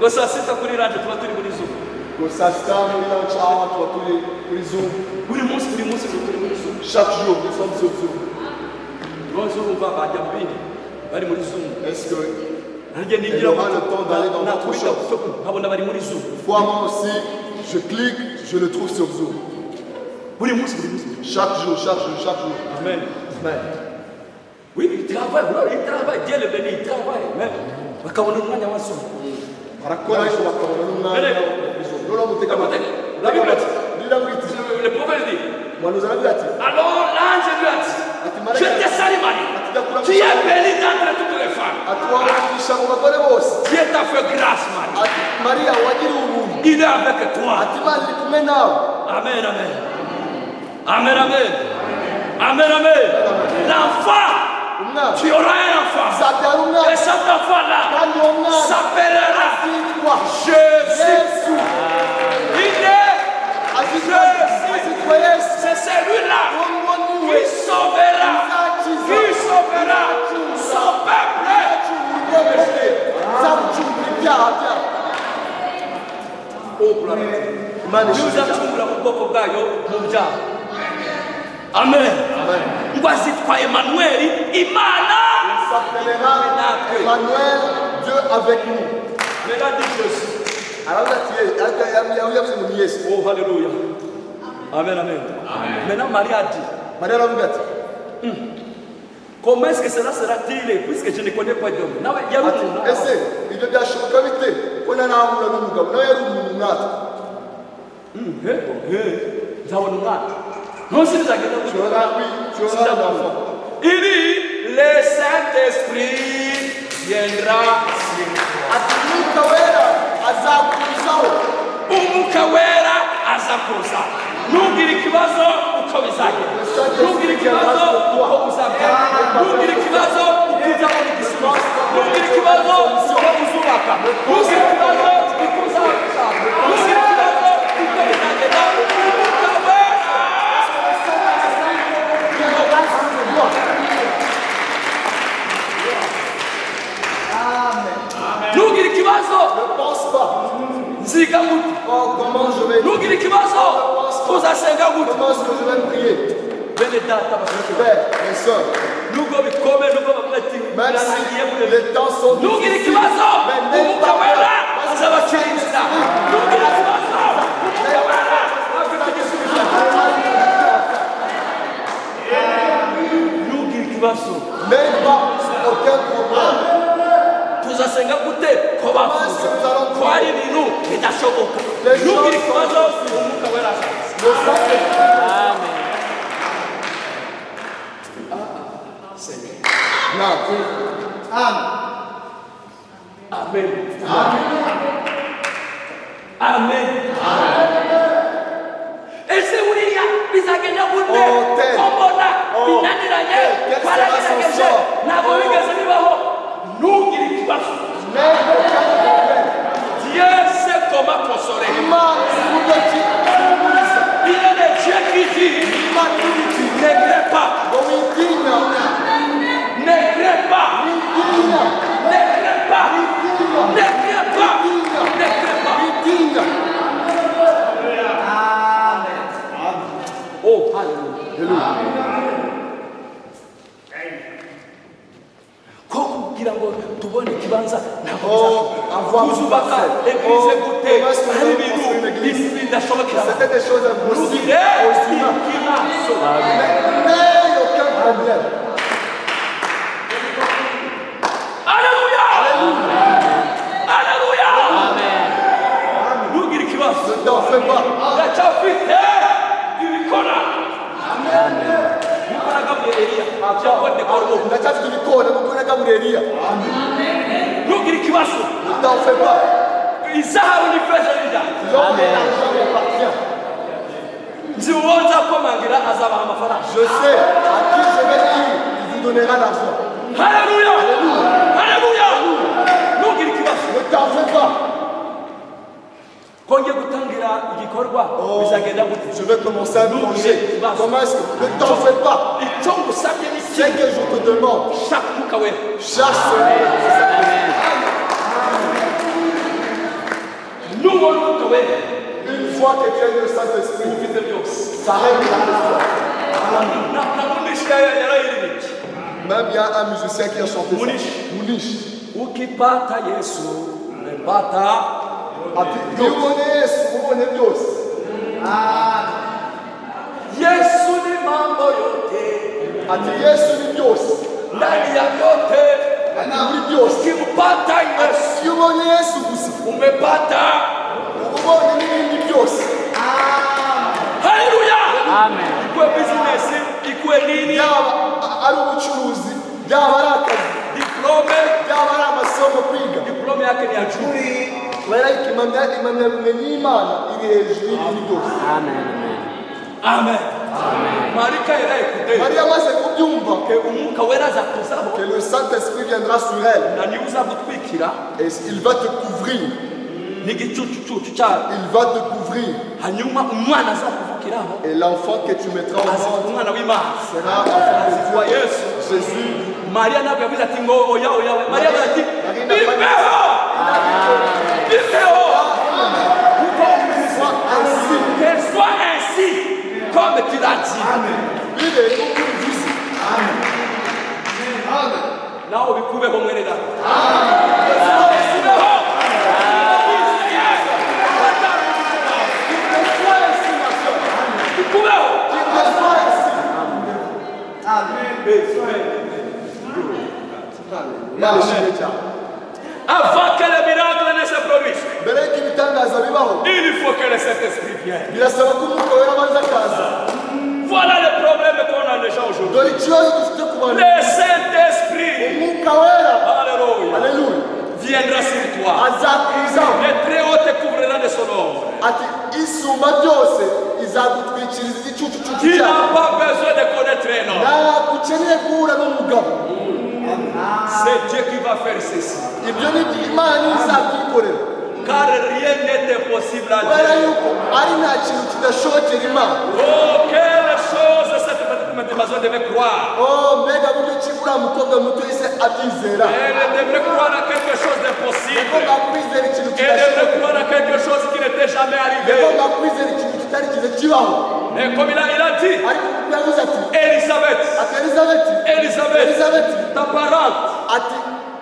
gusa sita kuri ranje tuba turi muri Zoom. ngo saa sita muri lunch hour tuba turi kuri Zoom. Buri munsi turi muri Zoom. Chaque jour nous sommes sur Zoom. Bonjour, on va bajya mbindi bari muri Zoom. Est-ce que Nanjye il ningira aura le temps d'aller dans notre nakubita shop? nkabona bari muri Zoom. Fois moi aussi, je clique, je le trouve sur Zoom. Buri munsi. Chaque jour. Amen. Amen. Oui, il travaille, Dieu le bénit, il travaille. Même bakabona umwanya wa Zoom. Barakora ariko bakabona n'umwanya wo Zoom. Noneho mutega amatwi. La Bible dit, Biramwiti. le prophète dit, Umuhanuzi aravuga ati alors l'ange lui a dit, je te salue Marie, tu es bénie d'entre toutes les femmes. ati wamugisha mu bagore bose. Dieu t'a fait grâce, Marie. Ati Mariya wagiriwe ubuntu. Il est avec toi. Ati Imana iri kumwe nawe. Amen, amen. Amen, amen. Amen, amen. L'enfant, Umwana tu auras un enfant. uzabyara umwana Et cet enfant-là kandi uwo mwana s'appellera azitwa Jésus. Yesu. Il est Azitwa Yesu. C'est celui-là Uwo nguwo qui niwe sauvera son peuple. uzamucungura ibyaha byabo. Imana Dieu ishimwe. acungura mu bwoko bwayo mu byaha. Amen. Ngo azitwa Emmanuel, Imana. Il s'appellera Emmanuel, Dieu avec nous. Mesdames dit Jésus. Aravuga ati yavuze ngo ni Yesu. Oh, Alléluia. Amen, amen. Maintenant, Marie a dit, Mariya aravuga ati comment est-ce que cela sera-t-il puisque je ne connais pas d'homme? Nawe yari ati umuntu. ese ibyo byashoboka bite ko ntarahura n'umugabo nawe yari umuntu natwe. Nzabona umwana. Ntuzi bizagenda Tu gutya. auras un enfant. Il dit, le Saint-Esprit viendra sur toi. Ati Mwuka Wera azakuzaho. Umwuka wera aza kuza. Ntugire ikibazo uko bizagenda. Ntugire ikibazo uko uzabyara. Ntugire ikibazo uko uzabona igisubizo. Ntugire ikibazo uko uzubaka. Ntugire ikibazo uko uzabasha. Ntugire ikibazo uko bizagenda. Umwuka wera. Ntugire ikibazo Ne pense pas. nziga gute. Oh, comment je vais. Ntugire ikibazo uzasenga gute. Comment est-ce que je vais prier? Bene data bashiki bacu. Frères, mes soeurs, Nubwo bikomeye nubwo bavuga ati même birarangiye si burebe. les temps sont Ntugire difficiles, ikibazo mais n'aie umwuka pas wera peur. azabacira inzira. Ntugire ikibazo umwuka wera afite igisubizo. Ntugire ikibazo N'aie pas aucun problème. tuzasenga gute ko bavuze ko hari ibintu bidashoboka. Les Ntugire gens ikibazo umwuka wera azaza. Le Saint-Esprit. Amen. Amen. Ese buriya bizagenda gute Oh, tel. kombona Oh, binaniranye tel. Quel sera baragerageje son sort? ntabwo bigeze bibaho. Ntugire ikibazo. N'aie aucun problème. Dieu sait comment consoler. Imana izi uburyo ki ihumuriza. Il est le Dieu qui dit Imana iti ne crains pas, ngo witinya, ne crains pas, witinya, ne crains pas, witinya, ne crains kibanza avoir une kuzubaka parcelle. eglise gute Comment est-ce qu'on hari peut construire une église? ibintu bidashobokera C'était des choses impossibles ntugire aux humains. ikibazo Mais aucun problème. Alléluia Alléluia ntugire ikibazo Ne t'en fais pas. ndacyafite ibikora imbaraga muri Eliya cyangwa dekora ubu Ndacyafite ibikona kuko nagaburira Eliya. ntugire ikibazo Ne t'en fais pas. izahabu n'ifeza n'ibyaha L'homme et l'argent m'appartient. nzi uwo nzakomangira azabaha amafaranga Je sais à qui je vais dire, il vous donnera l'argent. Alléluia Alléluia ntugire ikibazo Ne t'en fais pas. kongeye gutangira igikorwa bizagenda gute Je vais commencer un projet. Comment est-ce que... Ne t'en fais pas. icyo ngusabye ni Ce que je te demande, shaka umwuka wera cherche ce nubona umwuka wera Une fois que tu as le Saint-Esprit, ufite byose ça règle la question. namunisha yarayiribiki Même il y a un musicien qui a chanté ça. Mounish. Mounish. ukipata Yesu umepata Ati, iyo ubonye Yesu ubonye byose. Yesu ni mambo yote Ati Yesu ni byose. ndani ya yote Muri byose. ukimpata Yesu Iyo ubonye Yesu gusa umepata uba ubonye n'ibindi byose. Haleluya Amen. ikuwe bizinesi ikuwe nini Byaba ari ubucuruzi, byaba ari akazi, diplome byaba ari amasomo kwiga. diplome yake ni ya juu Kubera ko impamyabumenyi y'Imana iri hejuru y'ibindi byose. Amen. amen marika yarayikude Mariya amaze kubyumva ke umwuka wera azakuzaho que le Saint-Esprit viendra sur elle na niwe uzagutwikira et il va te couvrir. n'igicucucucu cyayo Il va te couvrir. hanyuma umwana azakuvukiraho Et l'enfant que tu mettras au azaba monde umwana w'imana sera enfant de wa Dieu. yesu Jésus. mariya ntabwo yavuze ati ngo oya oya mariya avuze ati Marie n'a pas dit bibeho bibeho kuko Sois ainsi. que soit ainsi comme tu l'as dit Bibe uko ubivuze. nawe bikubeho mwene data bikubeho bikubeho Qu'il te soit ainsi. Imana ishimwe cyane. avant que le miracle ne se produise Mbere y'uko ibitangaza bibaho, il faut que le Saint-Esprit vienne. birasaba ko umwuka wera abanza akaza. Voilà le problème qu'on a déjà aujourd'hui. Dore ikibazo dufite ku bantu. Le Saint-Esprit, Umwuka wera, alléluia, haleluya, viendra sur toi. azakuzaho. Le Très-Haut te couvrira de son ombre. Ati isumba byose izagutwikiriza igicucucucu Tu cyawe. n'as pas besoin de connaître un homme. Ntabwo ukeneye guhura n'umugabo. C'est Dieu qui va faire ceci. Ibyo ni byo Imana izabyikorera. Car rien n'est impossible à Kubera Dieu. yuko ari nta kintu kidashobokera Imana. Oh, quelle chose cette petite maison devait croire. Oh, mbega buryo ki uriya mukobwa muto yise abyizera. Elle devrait croire à quelque chose d'impossible. Yagomba kwizera ikintu Elle devrait kidashoboka. croire à quelque chose qui n'était jamais arrivé. Yagomba kwizera ikintu kitari kize kibaho. Et comme il a dit, Ariko kuko yavuze ati Elisabeth, ati Elizabeti ta parente, ati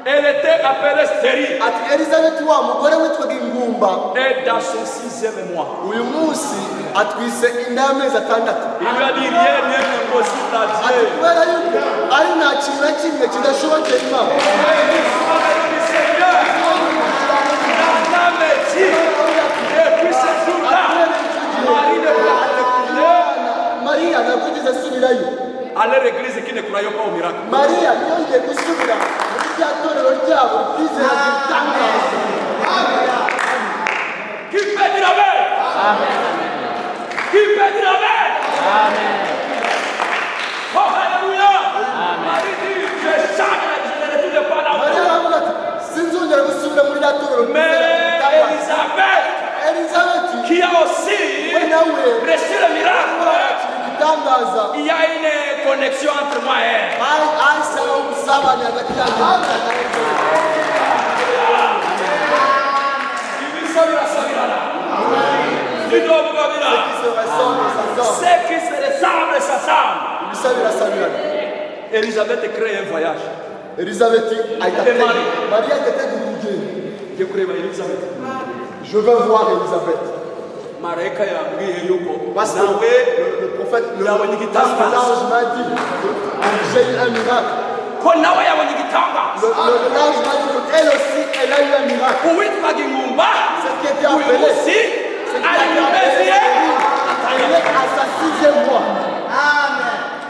elle était appelée stérile. Elizabeti wa mugore witwaga ingumba Et dans son 6e mois, uyu munsi atwise inda y'amezi atandatu. il lui a dit rien n'est impossible à Ati Dieu. kubera yuko ari nta kintu na kimwe kidashobokera Imana. Seigneur, la âme est dit, et puis ce jour-là, Marie ne peut Mariya ntabwo yigeze asubirayo. aller à l'église qui ne croyait pas au miracle. Mariya ntiyongeye gusubira muri rya torero ryabo ryizera ibitangaza. Qui peut dire Amen? Qui peut dire Amen? Oh, Alléluia! Marie dit, je ne retourne pas Mariya là-bas. aravuga ati sinzongera gusubira muri rya torero ryizera Mais ibitangaza. Elisabeth, Elizabeti qui a aussi we nawe reçu le miracle, arakira igitangaza. il y a une connexion entre moi et elle. ahise abaho ubusabane hagati yanjye. Se ressemble, s'assemble. Ce qui se ressemble s'assemble. Ibisa birasabirana. Elisabeth crée un voyage. Elisabeth Marie. Maria était Gurugeni. ngiye kureba Elizabeth Je veux voir Elisabeth. marayika yambwiye yuko Parce que nawe le prophète, yabonye igitangaza l'ange m'a dit, j'ai eu un miracle. ko nawe yabonye igitangaza L'ange m'a dit qu'elle aussi, elle a eu un miracle. uwitwaga ingumba Celle qui était uyu appelée, munsi ari mu mezi ye elle est à sa 6e mois.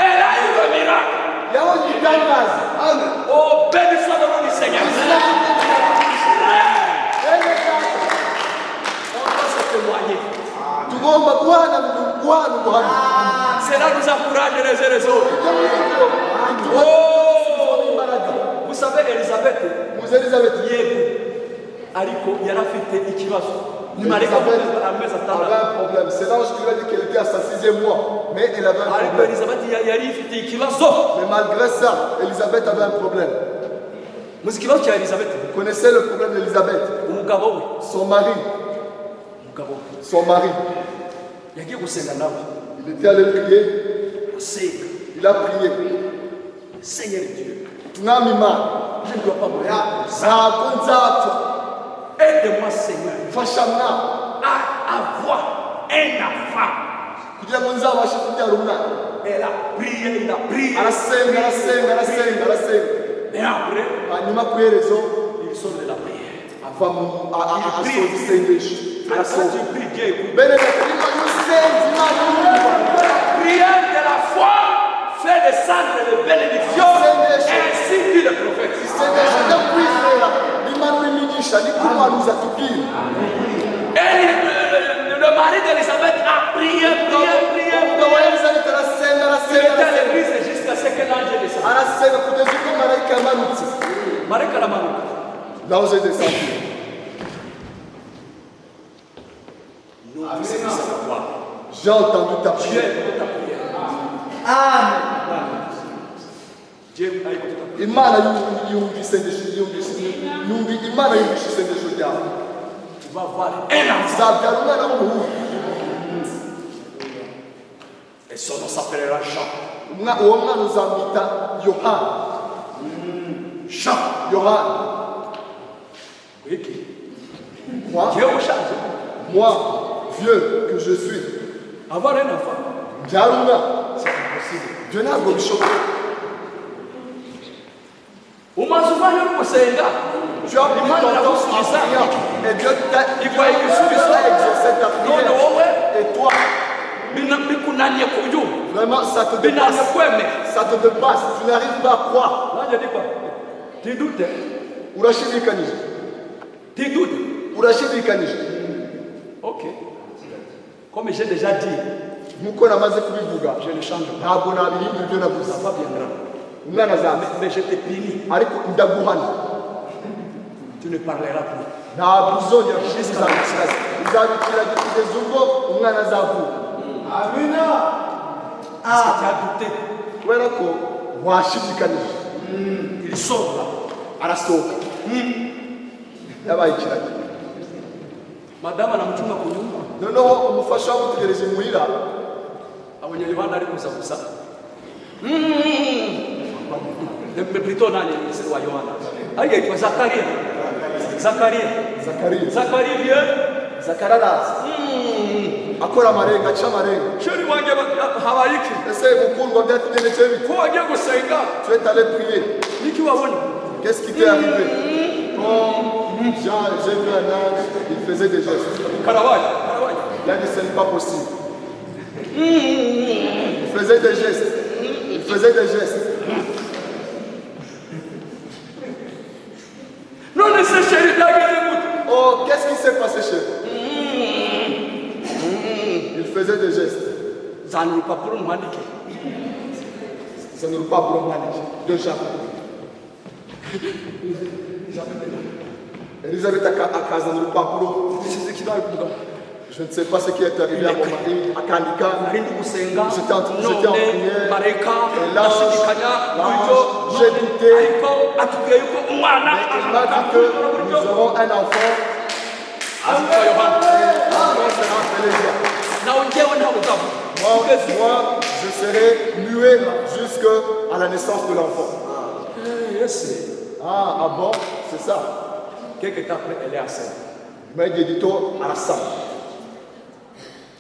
elle a eu le miracle Yabonye igitangaza. Amen. oh béni soit le nom du Seigneur on doit se témoigner Tugomba guhana ubuhamya. cela nous encourage les uns les autres Oh! vous savez Elisabeth Vous Elisabeth, yego ariko yari afite ikibazo ni marayika amezi avait atandatu un problème. C'est l'ange qui lui a dit qu'elle était à sa 6e mois. Mais elle avait un ariko problème. Elisabeth yari ifite ikibazo Mais malgré ça, Elisabeth avait un problème. muzi ikibazo cya Elisabeth Vous connaissez le problème d'Elisabeth? umugabo we Son mari. Son mari. yagiye gusenga nawe Il était allé prier. asenga Il a prié. Seigneur Dieu Tunami Imana. je ne dois pas mourir Ntabwo nzapfa. aide-moi Seigneur Fasha mwana. à avoir un enfant Kugira ngo nzabashe kubyara umwana. elle a prié il a prié Arasenga. et après Hanyuma ku iherezo il sort de la prière ava asoza isengesho. quand tu pries Dieu écoute Bene Imana usenze Imana yumva. prière de la foi fait descendre les bénédictions ainsi dit le prophète Isengesho ryo kwizera Imana imigisha niko umuhanuzi atubwira. et le mari d'Elisabeth a prié Umugabo wa Elisabeth arasenga. il était à l'église jusqu'à ce que l'ange descende Arasenga kugeza ubwo marayika yamanutse. marayika aramanuka L'ange est descendu. nous c'est ça la foi J'ai entendu ta Dieu prière. écoute ta prière Dieu a écouté ta prière Imana yumvise Imana yumvise isengesho ryawe. tu vas voir un enfant Uzabyara umwana w'umuhungu. et son nom s'appellera Jean Uwo mwana uzamwita Yohana. Jean Yohana. wiki Moi, Dieu vous change moi, vieux que je suis, avoir un enfant mbyara umwana. c'est impossible Ibyo ntabwo bishoboka. umaze umwanya uri gusenga Tu as pris ton temps en priant et Dieu t'a exaucé ta none prière. wowe Et toi, bikunaniye kubyumva vraiment, ça te binaniye dépasse. kwemera Ça te dépasse. Tu n'arrives pas à croire. nanjye ndikwa tidute tidute urashidikanyije. ok comme j'ai déjà dit Nk'uko namaze kubivuga, je ne change pas ntabwo nabihindura ibyo navuze. ça va viendra Umwana azaza. mais je te punis Ariko ndaguhana. tu ne parleras plus Ntabwo uzongera kubivuga. Uzabikira kugeza ubwo umwana azavuka. parce que tu as douté Kubera ko washidikanije. il sort là Arasohoka. Yabaye ikiragi. madame anamchunga ku nyumba Noneho umufasha wamutegereje muhira abonye Yohana ari kuza gusa mais plutôt nani c'est wa Yohana aye kwa Zakaria Zakariya. vieux Zakariya araza. Akora amarenga, aca amarenga. sheri wanjye habaye iki Ese mukundwa byatugendekeye bite? ko wagiye gusenga Tu es allé prier. niki wabona Qu'est-ce qui t'est arrivé? Quand j'ai vu un ange, il faisait des gestes. karabaye Il a dit ce n'est pas possible. Il faisait des gestes. none se sheri byageze gute Oh, qu'est-ce qui s'est passé chez lui? Il faisait des gestes. zana urupapuro mwandike Ce n'est pas pour moi. De Jacques. Elisabeth akazana urupapuro. sinzi ikibaye kuvuga Je ne sais pas ce qui est arrivé à mon mari. Akandika. nari ndi gusenga J'étais en prière. marayika Et l'ange, ashidikanya buryo j'ai douté. ariko atubwiye yuko umwana Mais il m'a dit que nous aurons un enfant. azitwa Yohana On sera appelé Jean. nawe njyewe ntabwo uzavuga Moi, je serai muet jusqu'à la naissance de l'enfant. Ah bon, c'est ça. Quelques temps après, elle est enceinte. Mais Gedito arasama.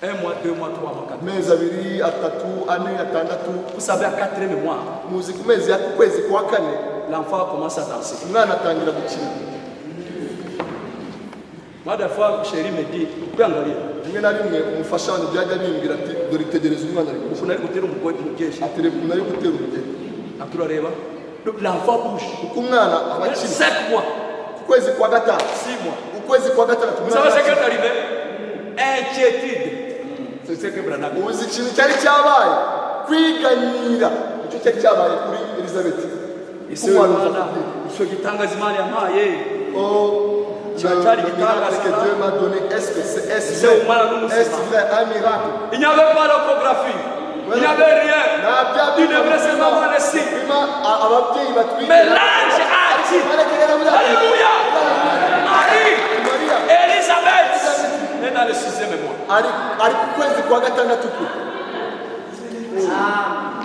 1 mois, 2 mois, 3 mois, 4 mois. Mezi abiri, atatu, ane, atandatu. Vous savez, à 4e mois, Muzi ku mezi ya kwezi kwa kane, l'enfant commence à danser. umwana atangira gukina. Moi, des fois, chérie me dit, tu peux engager. Rimwe na rimwe umufasha wanjye byajya bimbwira ati dore itegereza umwana ari Vous n'allez gutera umugeshi. ati reba ukuntu ari gutera urugero. Aturareba. L'enfant bouge. Kuko umwana aba akina 7 mois, ku kwezi kwa gatanu, 6 mois. ukwezi kwa gatandatu Vous savez ce qui est arrivé? Inquiétude. C'est ce que Branham dit. uzi ikintu cyari cyabaye kwiganyira icyo cyari cyabaye kuri Elizabeth. Ese umwana icyo gitangaza Imana yampaye. Oh, Tu as déjà dit le miracle que Dieu m'a donné, est-ce C'est vrai un miracle? Il n'y avait pas d'échographie. Il n'y avait rien. Il devrait seulement voir les signes. Mais l'ange a dit, Alléluia, Marie, Elisabeth est dans le 6e mois.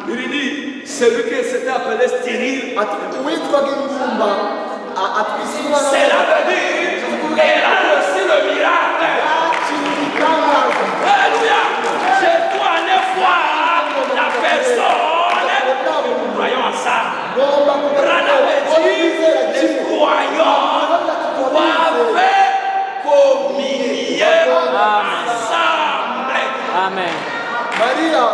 Il dit, celui qui s'était appelé stérile, cela veut dire qu'elle a reçu le miracle. Alléluia. Je dois aller voir la personne. Croyons en ça. Branham dit, les croyants doivent communier ensemble. Amen. Maria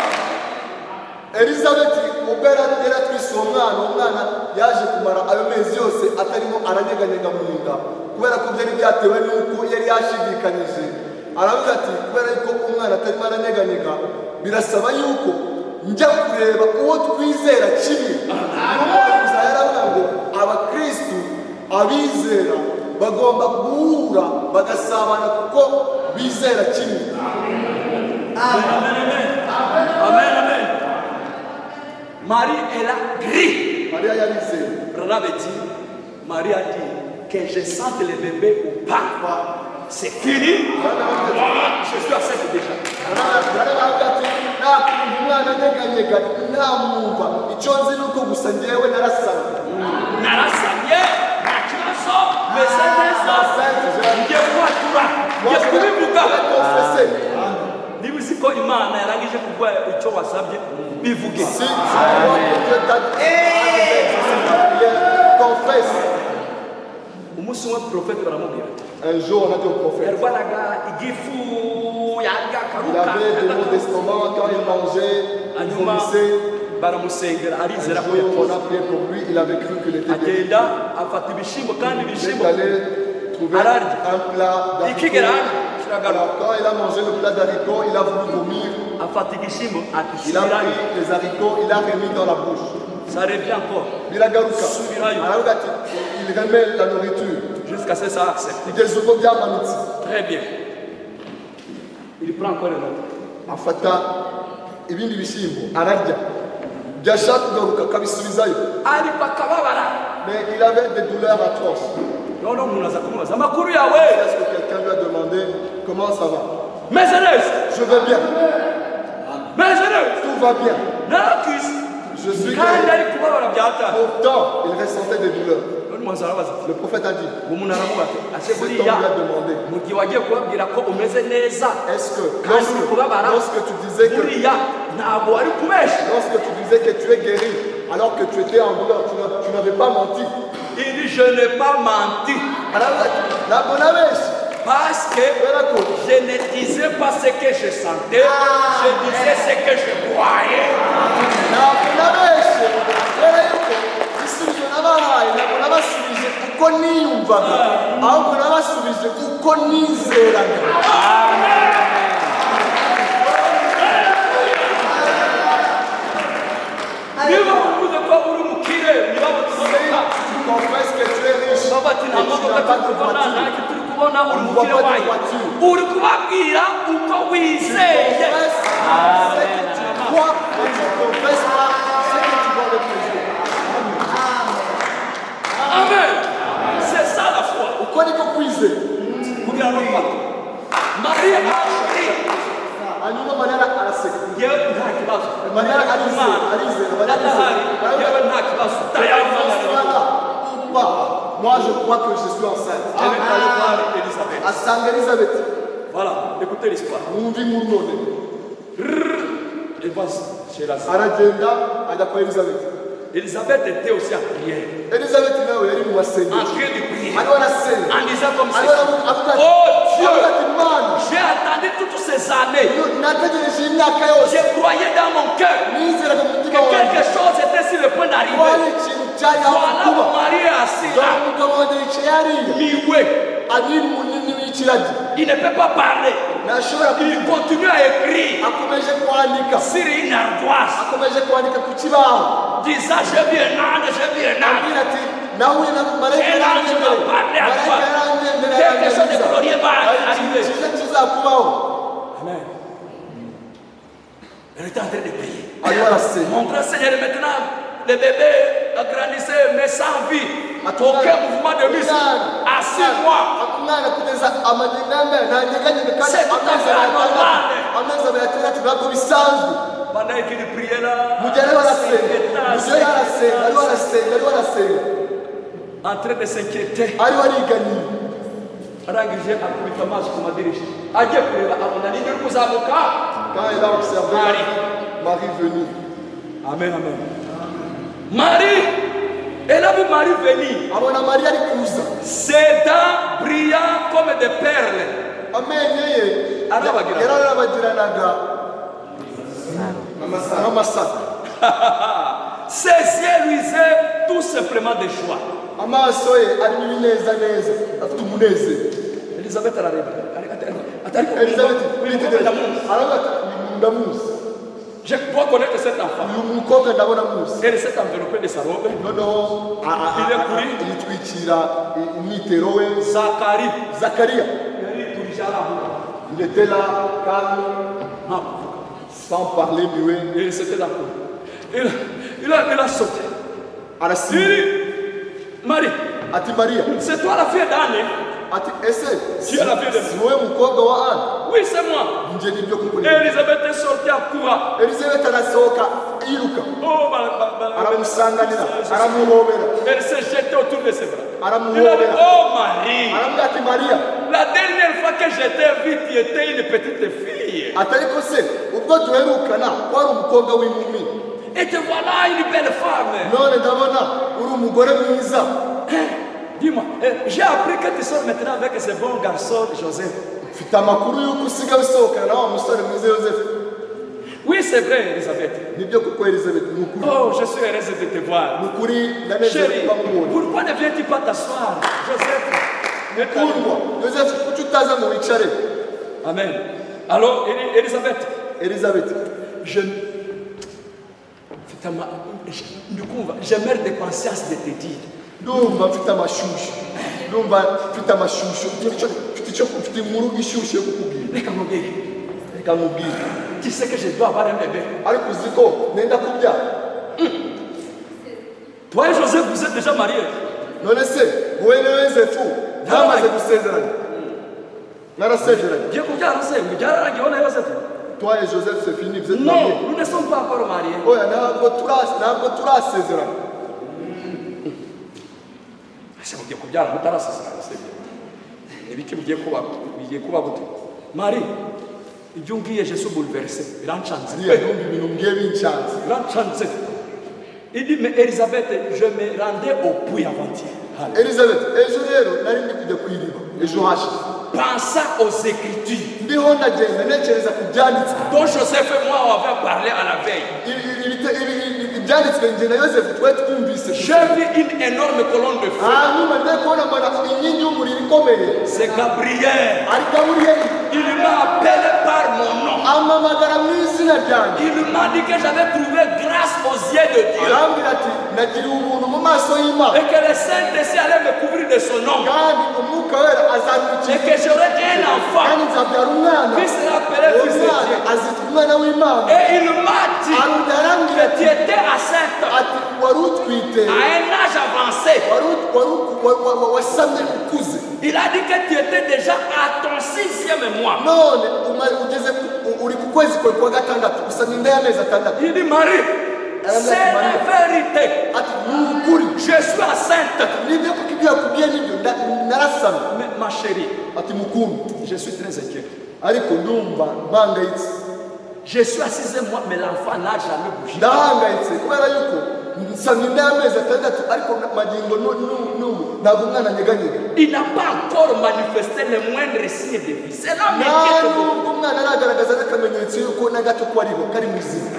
Elizabeth ubera yaratwise umwana yaje kumara ayo mezi yose atarimo aranyeganyega mu nda kubera ko byari byatewe n'uko yari yashidikanyije. Aravuga ati kubera yuko umwana atarimo aranyeganyega birasaba yuko njya kureba uwo twizera kimwe. Umuhanuzi yaravuga ngo abakristu abizera bagomba guhura bagasabana kuko bizera kimwe. Amen, amen. Marie, elle a crié. Maria yarizeye. Branham dit, Marie a dit, que je sente le bébé ou pas, c'est fini. Moi, je suis à 7 déjà. umwana anyeganyega ntamwumva icyo nzi ni uko gusa njyewe narasamye. Narasamye, nta kibazo, meze neza, ngiye kwatura, ngiye kubivuga. Niba uzi ko Imana yarangije kuguha icyo wasabye, bivuge. Si tu vois que Dieu t'a dit, confesse. Umunsi umwe prophète baramubwira. Un jour, on a dit au prophète, Yarwanaga igifu, yarya il avait des maux d'estomac quand il mangeait, il vomissait. baramusengera arizera ko On yakoze. a prié pour lui, il avait cru qu'il était guéri. Agenda afata ibishimbo kandi Il est ibishimbo allé trouver Arardi. un plat ikigera d'haricots. kiragaruka. Alors, quand il a mangé le plat d'haricots, il a voulu vomir. Afata igishimbo Il a akisubirayo. pris les haricots, il a remis dans la bouche. Ça revient encore Biragaruka. Subirayo. Aravuga ati, il remet la nourriture. jusqu'à ce que ça accepte. Kugeza ubwo byamanutse. Très bien. Il prend encore un autre. Afata ibindi bishyimbo ararya. Byashaka kugaruka akabisubizayo. Ariko akababara. Mais il avait des douleurs atroces. None umuntu aza kumubaza amakuru yawe. Est-ce que quelqu'un lui a demandé comment ça va? Meze neza. Je vais bien. Meze neza. Tout va bien. Narakise. Je suis kandi guéri. ari kubabara byata. Pourtant, il ressentait des douleurs. None umuntu arabaza. Le prophète a dit, Umuntu aramubaza. Ase cet homme lui buriya a demandé, mu gihe wagiye kubabwira ko umeze neza. est-ce que Kandi uri kubabara. lorsque tu disais que Buriya ntabwo wari kubesha. lorsque tu disais que tu es guéri, alors que tu étais en douleur, tu n'avais pas menti. Il dit je n'ai pas menti. Ntabwo nabeshye. Parce que Kubera ko je ne disais pas ce que je sentais, je disais ce que je croyais. ntabwo nabeshye. Kubera yuko igisubizo nabahaye ntabwo nabasubije uko niyumvaga, ahubwo nabasubije uko nizeraga. Niba uvuze ko uri umukire, niba utumodoka, Tu confesses que tu es riche baba ati et nta tu modoka n'as pas turi de kubona, voiture. ntacyo turi kubona, uri On ne umukire voit pas de wayo. voiture. Uri kubabwira uko wizeye. Confesse ce que tu crois et tu ne confesses pas ce que tu vois avec les yeux. Amen. C'est ça la foi. Uko niko kwizera. Kugira ngo mpate. Mariya arashobora. Hanyuma Mariya araseka. Yewe nta kibazo. Mariya arizera, Mariya adahari, yewe nta kibazo. Dayamana. moi je crois que je suis enceinte. Elle est allée voir Élisabeth. Asanga Elisabeth. Voilà, écoutez l'histoire. Mwumvi inkuru none. Elle va chez la sœur. Aragenda ajya kwa Elisabeth. Elisabeth était aussi en prière. Elisabeth nawe yari mu En masengesho. train de prier. Ariho arasenga. En disant comme Ariho ceci. avuga ati, Oh Dieu, avuga ati Mana, j'ai attendu toutes ces années. nategereje imyaka yose. Je croyais dans mon cœur Nizeraga mu que mutima wanjye. quelque chose était sur le point Ko hari d'arriver. ikintu cyari hafi Voilà kuba. mon mari est assis Dore là. umugabo wanjye yicaye hariya. Miwe. Ari munini w'ikiragi. Il ne peut pas parler. Ntashobora Il kuvuga. continue à écrire Akomeje kwandika. sur une ardoise. Akomeje kwandika ku kibaho. Disant, je vis un âne, je vis un âne. Abwira ati nahuye na marayika Et l'ange yarangendera. m'a parlé à toi. Marayika yarangendera Quelque chose de yanyangiza. glorieux va Hari ikintu arriver. cyiza kizakubaho. Amen. Elle était en train de prier. Ariho arasenga. Mon grand Seigneur, maintenant, le bébé agrandissait, mais sans vie. Aucun mouvement de muscle. À 6 mois. Umwana kugeza amagingo y'amezi ntanyeganyega kandi C'est tout à fait anormal. amezi abiri atandatu ntabwo bisanzwe. Pendant qu'il priait là, Mu gihe ariho arasenga, ariho arasenga, en train de s'inquiéter, ariho ariganiye. arangije akubita amaso ku madirishya agiye kureba abona ninde uri kuzamuka. Quand il a observé Marie venue, Amen, amen. Marie, elle a vu Marie venir. abona Marie ari kuza. Ses dents brillant comme des perles. Amenyo ye Arabagirana. yararabagiranaga nk'amasaka. Ses yeux luisaient tout simplement de joie. Amaso ye arimo ibinezaneza, afite umunezero. Elisabeth arareba. Elizabeth aravuga ati ndamuzi. Je dois connaître cet enfant. Uyu mukobwa ndabona muzi. Elle s'est enveloppée de sa robe. Noneho yitwikira umwitero we. Zacharie. Zakariya, Yariturije aravuga. il était là calme, sans parler muet. Et c'était d'accord. Il a sauté. Il Arasimbuka dit, Marie, ati Mariya, c'est toi la fille d'Anne? ati ese Tu es la fille de si wowe mukobwa wa Ana? Oui, c'est moi. Njye nibyo kukureba. Elisabeth est sortie en courant. Elizabeth arasohoka yiruka, Oh, aramusanganira, aramuhobera, elle s'est jetée autour de ses bras. Il a dit, aramuhobera, oh Marie, aramubwira ati Mariya, la dernière fois que je t'ai vue, tu étais une petite fille. ati ariko se ubwo duherukana wari umukobwa w'inkumi, Et te voilà une belle femme. none ndabona uri umugore mwiza. Dis-moi, j'ai appris que tu sors maintenant avec ce bon garçon Joseph. Mfite amakuru y'uko usigaye usohokana na wa musore mwiza Yosefu. Oui, c'est vrai, Elisabeth. Nibyo kuko Elizabeth ni ukuri. Oh, je suis heureuse de te voir. Ni ukuri ndanezerewe Chérie, kuba mubonye. pourquoi ne viens-tu pas t'asseoir, Joseph? Mukundwa, Yosefu kuki utaza ngo wicare? Amen. Alors, Elisabeth, Elizabeth, j'ai mère de conscience de te dire. ndumva mfite amashusho. Ndumva mfite amashusho. Mfite inkuru ishyushye yo kukubwira. Reka nkubwire. Reka nkubwire. Tu sais que je dois avoir un bébé. Ariko uzi ko nenda kubyara. Toi et Joseph, vous êtes déjà mariés. None se wowe na Yosefu mwamaze gusezerana? Narasezeranye. Dieu kubyara se, byararangiye na Joseph. Toi et Joseph c'est fini, vous êtes Non, mariés. nous ne sommes pas encore mariés. Oya ntabwo turasezerana. Ese mugiye kubyara mutarasezerana se. Ibiki mugiye kuba gute? Marie, ibyo ngiye je suis bouleversé. Biranchanze. Iriya ndumva ibintu mbwiye binshanze. Biranchanze. Il dit, mais Elisabeth, je me rendais au puits avant-hier. Elizabeth, ejo rero nari ndi kujya ku iriba ejo hashize. Pensa aux Écritures Ndiho ndagenda ntekereza ku byanditswe. dont Joseph et moi on avait parlé à la veille. Ibyanditswe njye na Yosefu twari twumvise. J'ai vu une énorme colonne de feu. hanyuma ndiye kubona mbona inkingi y'umuriro ikomeye. C'est Gabriel. ari Gaburiyeli Il m'a appelé par mon nom. amamagara mu izina ryanjye. Il m'a dit que j'avais trouvé grâce aux yeux de Dieu. arambwira ati nagiriye ubuntu mu maso y'Imana Et que le Saint-Esprit allait me couvrir de son nom. kandi umwuka wera Et azamwikira que j'aurais un enfant kandi nzabyara umwana. qui sera appelé uwo fils de mwana Dieu. azitwa umwana w'Imana. Et il m'a dit arambwira que tu ati étais enceinte ati wari utwite à un âge avancé. wasamye ukuze. Il a dit que tu étais déjà à ton 6e mois. none ugeze uri ku kwezi kwawe kwa gatandatu usamye inda y'amezi atandatu. Il dit, Marie, c'est la vérité. ati ni ukuri Je suis enceinte. nibyo kuko ibyo yakubwiye ni yarasana Mais ma chérie, ati mukuru je suis très inquiet. ariko ndumva mpangayitse Je suis assise moi, mais l'enfant n'a jamais bougé. ndahangayitse kubera yuko nsanga inda y'amezi atandatu ariko magingo n'ubu ntabwo umwana anyeganyega Il n'a pas encore manifesté le moindre signe de vie. C'est là nta m'inquiète. nubwo umwana aragaragaza n'akamenyetso yuko na gato ko ariho kari muzima.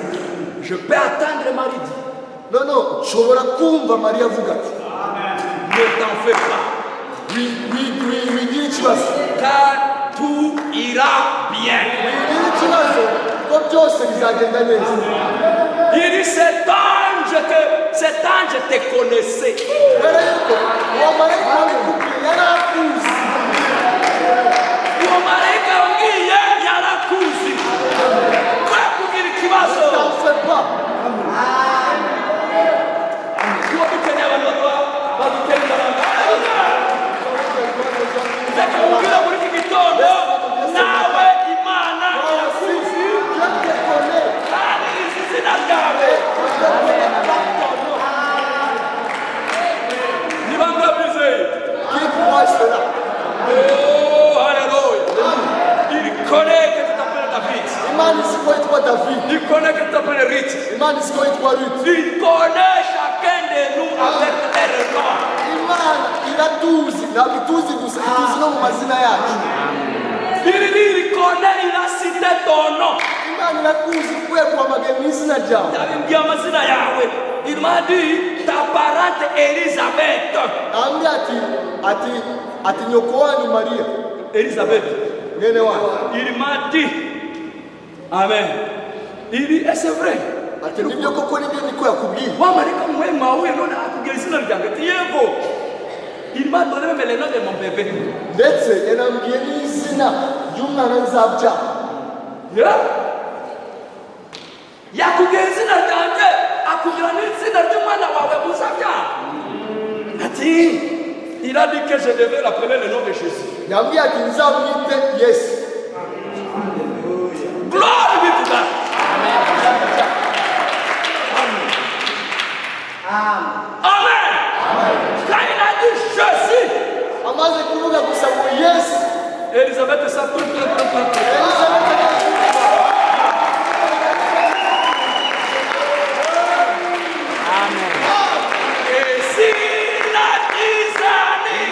Je peux attendre Marie dit. none nshobora kumva mariya avuga ati Ne t'en fais pas. wigira ikibazo Car tout ira bien. wigira ikibazo ko byose bizagenda neza. Il dit cet ange te connaissait. kubera yuko uwo marayika wabikubwiye yari akuzi. Uwo marayika wabwiye yarakuzi. Kwe kugira ikibazo. T'en fais pas. Uwo dukeneye abantu badutera imbaraga. Reka mubwire muri iki gitondo nawe Imana irakuzi. Kandi izi izina ryawe. Niba mwabyizeye. Qui croit cela? Oh, alléluia. Il connaît que tu t'appelles David. Imana izi ko yitwa David. Il connaît que tu t'appelles Ruth. Imana izi ko yitwa Ruth. Il connaît chacun de nous avec les noms. Imana iratuzi ntabwo ituzi gusa ituzi no mu mazina yacu. Il connaît, il a cité ton nom. Imana irakuzi kuye kuhamagaye mu izina ryawe. David amazina yawe. Il m'a dit ta parente Elisabeth. Ambye ati nyoko wanyu Mariya Elisabeth. mwene wanyu. Il m'a dit. Amen. Il dit, et c'est vrai. Ati nibyo koko nibyo niko yakubwiye. Wamarika mwema huyo none akubwira izina ryanjye ati yego. Il m'a donné même le nom de mon bébé. Ndetse yanambwiye n'izina ry'umwana nzabyara. Yakubwira izina ryanjye akubwira n'izina ry'umwana wawe uzabyara. Ati il a dit que je devais l'appeler le nom de Jésus. Yambwiye ati nzamwite Yesu. Gloire be to God. Amen. Quand il a dit Jésus, Amaze kuvuga gusa ngo Yesu. Elisabeth ça tout. Et si la disani,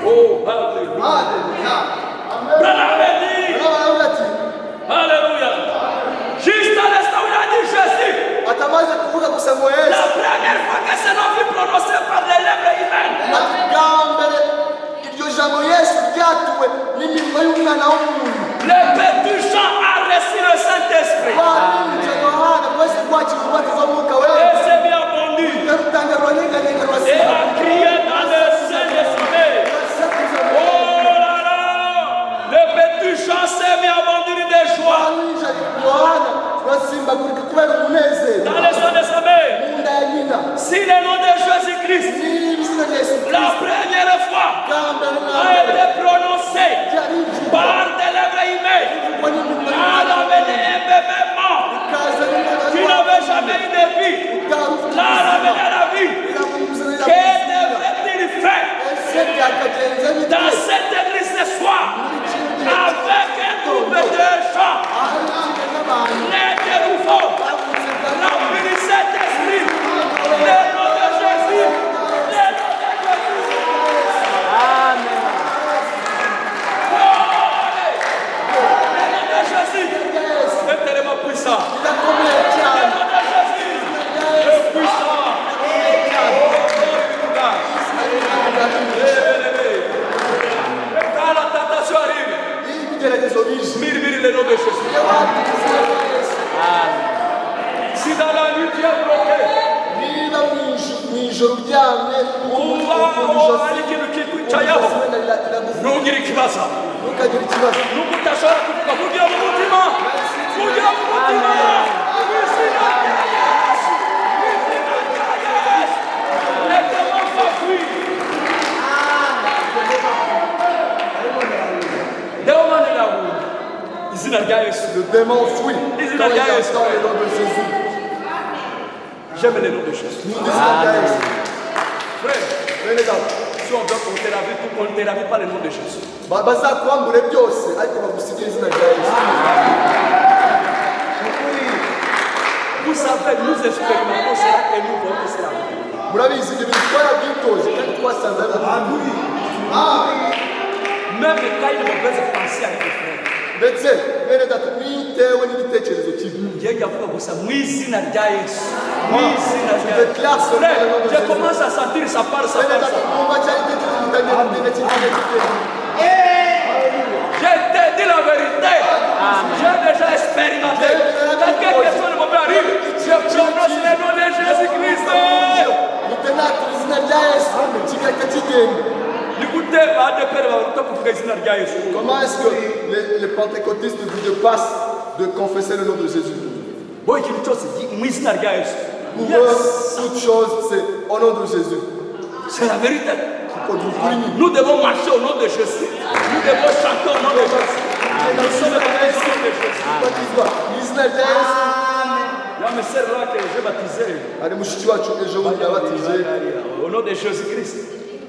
Oh, hallelujah. Alléluia. Juste à l'instant où il a dit Jésus, atamaze kuvuga gusa ngo Yesu. la byatuwe n'imirimo y'umwana w'umuntu. Le petit Jean a reçu le Saint-Esprit. Waninja Yohana mwese kwakira umubatizo w'umwuka Et wera. s'est bien bondu. Yarutanga rwanyenganyenga Et rwasiba. a crié dans le sein des sommeils. Oh là là! Le petit Jean s'est bien vendu de joie. Waninja Yohana rwasimbagurika kubera umunezero. Dans le sein des sommeils. Mu nda ya nyina. Si le nom de Jésus-Christ, N'ibizina bya Yesu la Kristo. première fois, Bwa mbere na a mbere. été prononcé Byari iby'Imana. par des lèvres humaines, Kuko n'imirimo a y'Imana. ramené un bébé mort Ikaza n'Imana qui y'Imana. n'avait jamais eu de vie, l'a ramené à la vie. Que devrait-il faire Ese byakagenze bite? dans cette église ce soir avec un groupe de gens Ahari n'abantu nés de nouveau, bavutse bwa remplis de cet esprit, le nom de Jésus, le nom de Jésus. Amen. Le nom de Jésus est tellement puissant. birakomeye Le cyane. nom de Jésus est puissant. Quand la tentation arrive, Iyo ibigeragezo bije mire le nom de Jésus. iyo wandika izina rya Yesu, Si dans la nuit tu es bloqué, niba mu ijoro uryamye uba hari ikintu kikwicayeho, ntugire ikibazo. ntukagire ikibazo. Nubwo utashobora kuvuga, kugira mu mutima, kugira mu mutima. Izina rya Yesu, izina rya Yesu. Laissez-moi s'enfuir. Demande la roue. Izina rya Yesu. Le démon fuit Izina quand il rya Yesu. entend le nom de Jésus. J'aime le nom de Jésus. Ni izina rya Yesu. Frère, Bene data, si on veut compter la vie, on ne te la vie pas le nom de Jésus. bazakwambure byose ariko bagusigire izina rya Yesu. Vous savez, nous expérimentons cela et nous voyons que c'est la vie. Murabizi ibyo bintu twarabyitoje kandi twasanze ari ukuri. Même quand il y a une mauvaise pensée avec les frères, ndetse bene data bitewe n'igitekerezo kibi Dieu y a fait comme ça. Mwizina rya Yesu. Mwizina rya Je déclare ce Frère, nom de je Jésus. commence à sentir ça part, ça bene part, data ça. kumva cyari igitekerezo gitangiye kugenda kigenda kigenda. Je te dis la vérité. J'ai déjà expérimenté. Quand quelque chose de mauvais arrive, je prononce le nom de Jésus-Christ. Mutenatura izina rya Yesu kigahita kigenda. Écoutez, ADPR baruta kuvuga izina rya Yesu. Comment est-ce que les pentecôtistes vous passent de confesser le nom de Jésus? Boy, ikintu cyose mu izina rya Yesu. Pour Yes. eux, toute chose, c'est au nom de Jésus. C'est la vérité. Kuko dukuri nyine. Nous devons marcher au nom de Jésus. Nous devons chanter au nom de Jésus. Nous sommes baptisés au nom de Jésus. Kubatizwa mu izina rya Yesu. Il y a mes sœurs là que j'ai baptisées. Hari mushiki wacu ejo bundi yabatije. Au nom de Jésus-Christ.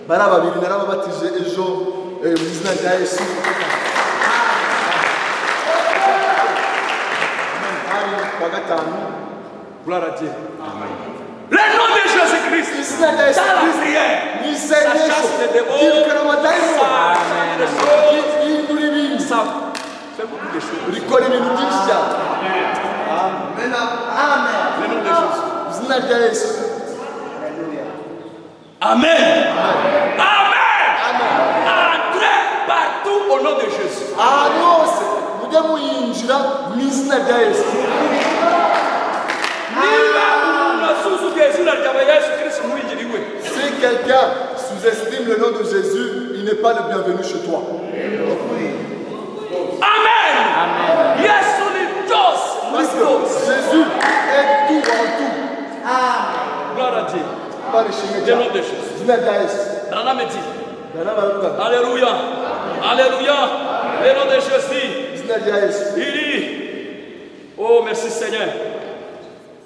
Bari babiri narababatije ejo mu izina rya Yesu. Hari kuwa gatanu. Gloire à Dieu. Le nom de Jésus-Christ. Izina rya Yesu Dans la Kristo. prière. Mu Ça isengesho chasse les démons. ryirukana amadayimoni. Ça change les choses. Rihindura ibintu. Ça fait beaucoup de choses. Rikora ibintu byinshi cyane. Le nom de Jésus. Izina rya Yesu. Amen. Amen. Entrez partout au nom de Jésus. Ahantu hose mujye muyinjira mu izina rya Yesu. Niba umuntu asuzuguye izina rya Yesu Kristo mwigiriwe. Si quelqu'un sous-estime le nom de Jésus, il n'est pas le bienvenu chez toi. Amen. Yesu ni byose muri Parce que byose. Jésus est tout en tout. Gloire à Dieu. Barishimye Le cyane. nom de Jésus. Izina rya Yesu. Branham dit. Dana baravuga ngo, Alléluia. Alléluia. Le nom de Jésus. izina rya Yesu. Il dit, oh merci Seigneur.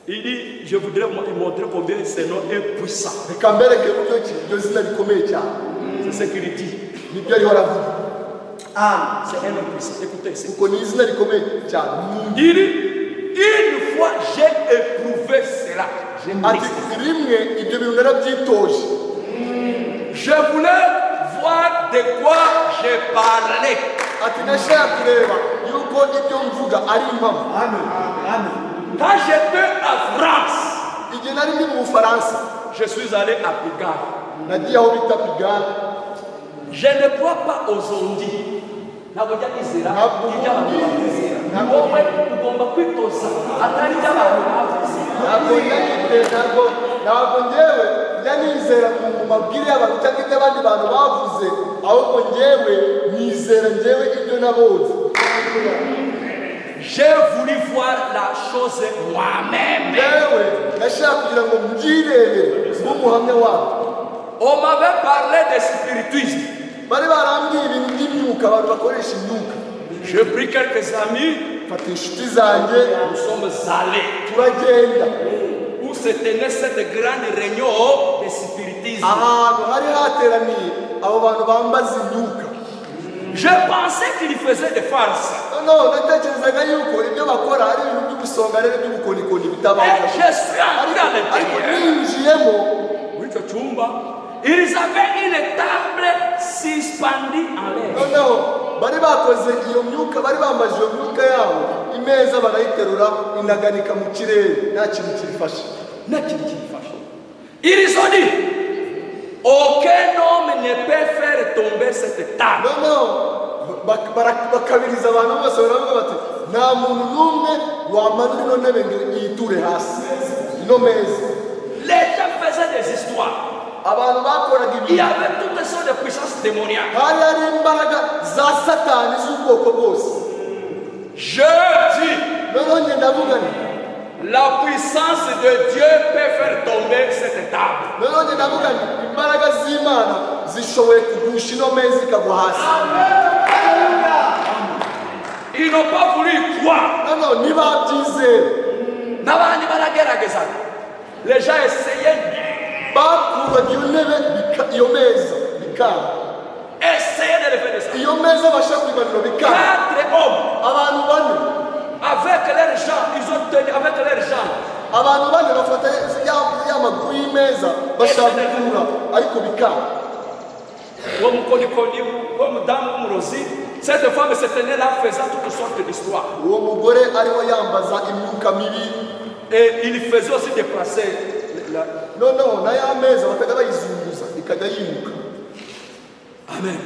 Il dit, je voudrais vous montrer combien ce nom est puissant. Reka mbereke uburyo ki iryo zina rikomeye cyane. C'est ce qu'il dit. Nibyo ariho aravuga. C'est un nom puissant. Écoutez, c'est Kuko ni izina rikomeye cyane. il dit, une fois j'ai éprouvé cela. J'ai Ati testé. rimwe ibyo bintu narabyitoje. Je voulais voir de quoi je parlais. Ati nashaka kureba yuko ibyo mvuga ari impamo. Quand j'étais à France, Igihe nari ndi mu Bufaransa je suis allé à Pigalle. nagiye aho bita Pigalle. Je ne crois pas aux ondits. Ntabwo njya nizera ibyo abantu bavuze. Ni wowe ugomba kwitoza atari ibyo abantu bavuze. ntabwo njyewe njya nizera mu mabwire y'abantu cyangwa ibyo abandi bantu bavuze, ahubwo njyewe nizera njyewe ibyo naboze. J'ai voulu voir la chose moi-même. Njyewe ndashaka kugira ngo mbyirebere nk'umuhamya wabo. On m'avait parlé de spiritisme. Bari barambwiye ibintu by'imyuka, abantu bakoresha imyuka. J'ai pris quelques amis, Fata inshuti zanjye, nous sommes allés turagenda où se tenait cette grande réunion de spiritisme. ahantu hari hateraniye abo bantu bambaza imyuka. Je pensais qu'ils faisaient des farces. noneho natekerezaga yuko ibyo bakora ari ibintu by'ubusonga rero by'ubukonikoni bitabaho. Et je suis entré à ariko l'intérieur. ninjiyemo Muri icyo cyumba, ils avaient une table suspendue en l'air. noneho bari bakoze iyo myuka, bari bambaje iyo myuka yabo, imeza barayiterura inaganika mu kirere, nta kintu kirifashe. Ils ont dit, aucun homme ne peut faire tomber cette table. noneho bakabiriza abantu bose, baravuga bati nta muntu n'umwe wamanura ino ntebe ngo yiture hasi, ino meza. Les gens faisaient des histoires. abantu bakoraga Il y ibintu, avait toutes sortes de puissances démoniaques. hari hari imbaraga za satani z'ubwoko bwose. Je dis, noneho njye ndavuga nti la puissance de Dieu peut faire tomber cette table. noneho njye ndavuga nti imbaraga z'Imana zishoboye kugusha ino meza ikagwa hasi. Ils n'ont pas voulu y croire. noneho ntibabyizera, N'abandi barageragezaga. Les gens essayaient, bakuraga iyo ntebe iyo meza bikanga, essayaient de le faire de ça. iyo meza bashaka kuyimanura bikanga. 4 hommes abantu bane avec leurs gens, ils ont tenu avec leurs gens. abantu bane bafata ya maguru y'imeza bashaka gukura, ariko bikanga. Uwo mukonikoni w'umudamu w'umurozi, cette femme se tenait là faisant toutes sortes d'histoires. uwo mugore ariho yambaza imyuka mibi. Et il faisait aussi déplacer noneho na ya meza bakajya bayizunguza ikajya yimuka. Amen.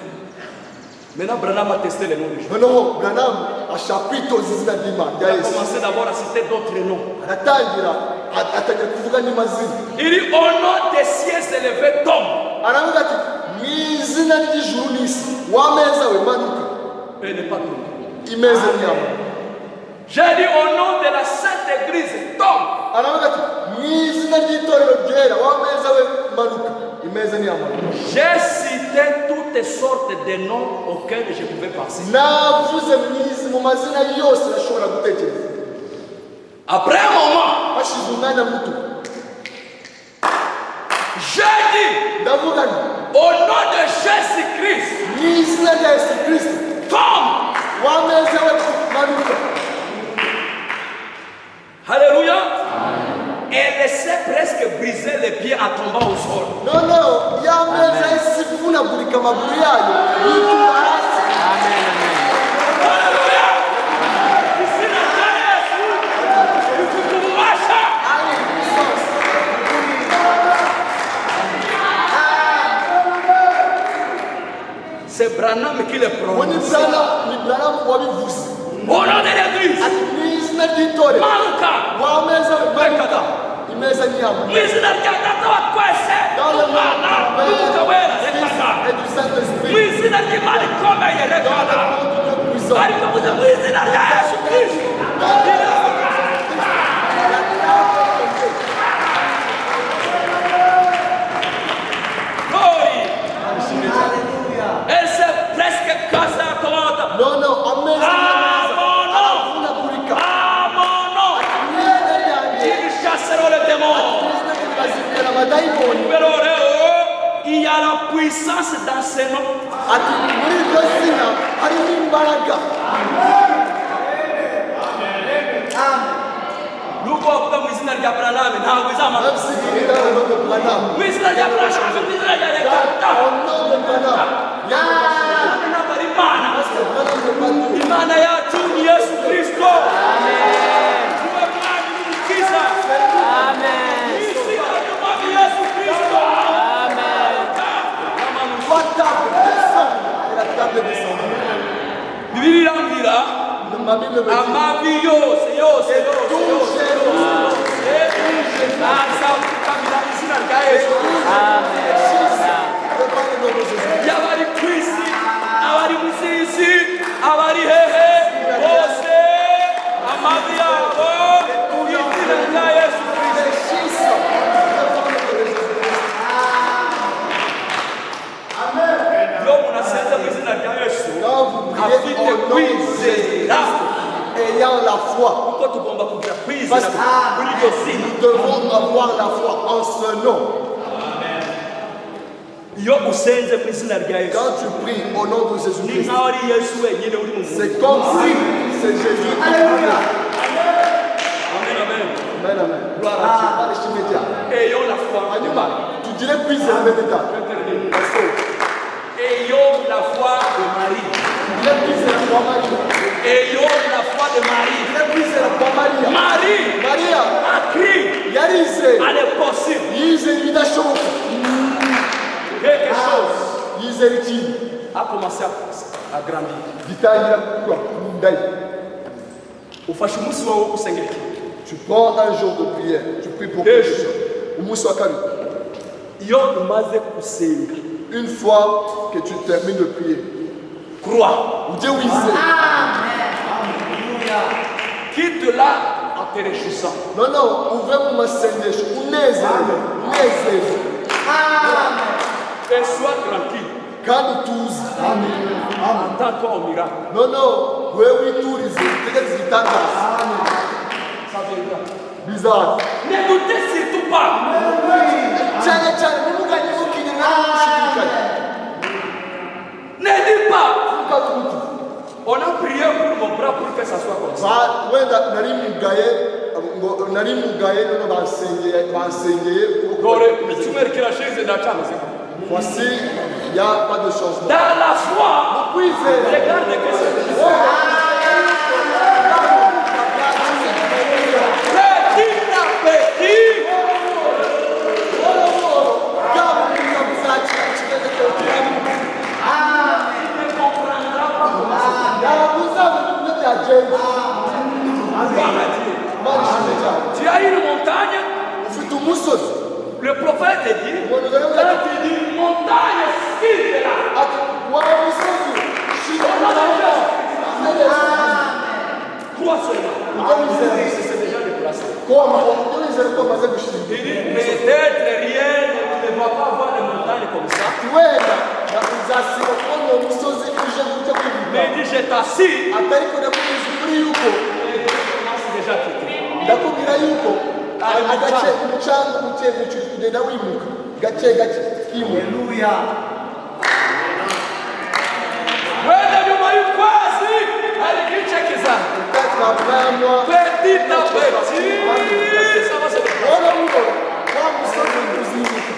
Maintenant, Branham a testé les noms des gens. noneho Branham ashaka kwitoza izina ry'Imana Il rya a Yesu, commencé d'abord à citer d'autres noms. aratangira atangira kuvuga n'amazina. Il dit, au nom des cieux s'élevait tombe. aravuga ati mu izina ry'ijuru n'isi, wa meza we manuka. Et n'est pas tombé. imeza ntiyamanuka. J'ai dit, au nom de la Sainte Église, tombe. aravuga ati mu izina ry'itorero ryera, wa meza we manuka. imeza ntiyamanuka. J'ai cité toutes sortes de noms auxquels je pouvais penser. navuze mu mazina yose nashobora gutekereza. Après un moment, hashize umwanya muto j'ai dit, ndavuga nti au nom de Jésus-Christ, mu izina rya Yesu Kristo, tombe. wa meza we manuka. Alléluia. Elle laissait presque briser les pieds en tombant au sol. noneho ya meza yahise ivunagurika amaguru yayo yitura hasi. Alléluia. Ici, la jeunesse, il faut que vous marchiez. C'est Branham qui le uwo ni prononce. Branham wabivuze. Au nom de l'église, ati mu izina ry'itorero, manuka. wa meza we manuka. imeza ntiyamanuka. Mu izina rya data wa twese, umwana n'umwuka wera, reka. et du Saint-Esprit. Mu izina ry'Imana ikomeye, reka. Ariko muze mu izina rya Yesu Kristo. Glory. Elle s'est presque cassée à côte. noneho ameza Ah, aravunagurika. Ah, mon nom. mu izina ryanjye Ils chasseront les démons. bazitera amadayimoni. Pero il y a la puissance dans ces noms. ati muri iryo zina harimo imbaraga. Nuko bavuga mu izina rya Branham ntabwo izamanuka. Absigirira no Branham. Mu izina rya Branham, mu izina rya Reka. Ono Branham. Ntabwo ari Imana. Branham. Imana yacu ni Yesu Kristo. Niwe mwami n'umukiza. Izina ry'umwami Yesu Kristo. Fata. ma Bible me dit, amavi yose yose yose yose azakamira izina rya Yesu. Y'abari ku isi, abari munsi y'isi, abari hehe bose, amavi yabo mu izina rya Yesu Kristo. Iyo umuntu asenze mu izina rya Yesu afite kwizera, ayant la foi. kuko tugomba kugira kwizera kuri iryo zina. Nous devons avoir la foi en ce nom. Iyo usenze mu izina rya Yesu, Quand tu pries au nom de ni Jésus-Christ, nkaho ari Yesu wenyine uri mu muntu. c'est comme si c'est Jésus qui prie. Amen, amen. Amen, amen. Gloire à Dieu. Allez, immédiat. Ayons la foi de Anima, Marie. tu dirais cuisiner immédiat. Ayons la foi de Marie. Tu dirais cuisiner pour Marie. Ayons la foi de Marie. Tu dirais cuisiner pour Maria. Marie Maria, a crié yarize, à l'impossible. yize ibidashoboka. Quelque chose Yize ikintu a commencé à grandir. gitangira gukura mu nda ye. Ufashe umunsi wawe wo gusengera. Tu prends un jour de prière, tu pries pour quelque chose. Umunsi wa kabiri. Iyo umaze gusenga, Une fois que tu termines de prier, crois. ujye wizera. Quitte là en te réjouissant. Non, non, uve mu masengesho unezerewe, unezerewe Et sois tranquille. kandi utuze. Attends-toi au miracle. Non, non, wewe witurize utegereze igitangaza. Ça viendra. Bizaza. Ne doutez surtout pas. cyane cyane ntimuganyibukire n'amushidikanya. Ne dis pas. Ukavuga uti, On a prié pour mon bras pour que ça soit comme ça. wenda nari mugaye none bansengeye ukuboko. Dore icyumweru kirashize ndacyameze. Voici, il n'y a pas de changement. Dans la foi, Kwizera. regarde que c'est petit à petit. Tu as une montagne, le prophète dit, quand il dit montagne, quitte-la. Crois seulement. C'est déjà déplacé. Il dit, peut-être rien, tu ne vas pas voir les montagnes comme ça. Mais il dit, je t'assure, c'est déjà quitté. ndakubwira yuko agace umucanga umucyemucu kugenda wimuka gake gake kimuka. Wenda nyuma y'ukwezi hari igice kizaza. Peut-être après un mois, Petit à petit, ça va se faire. wala mugo wa musozi uzimuka.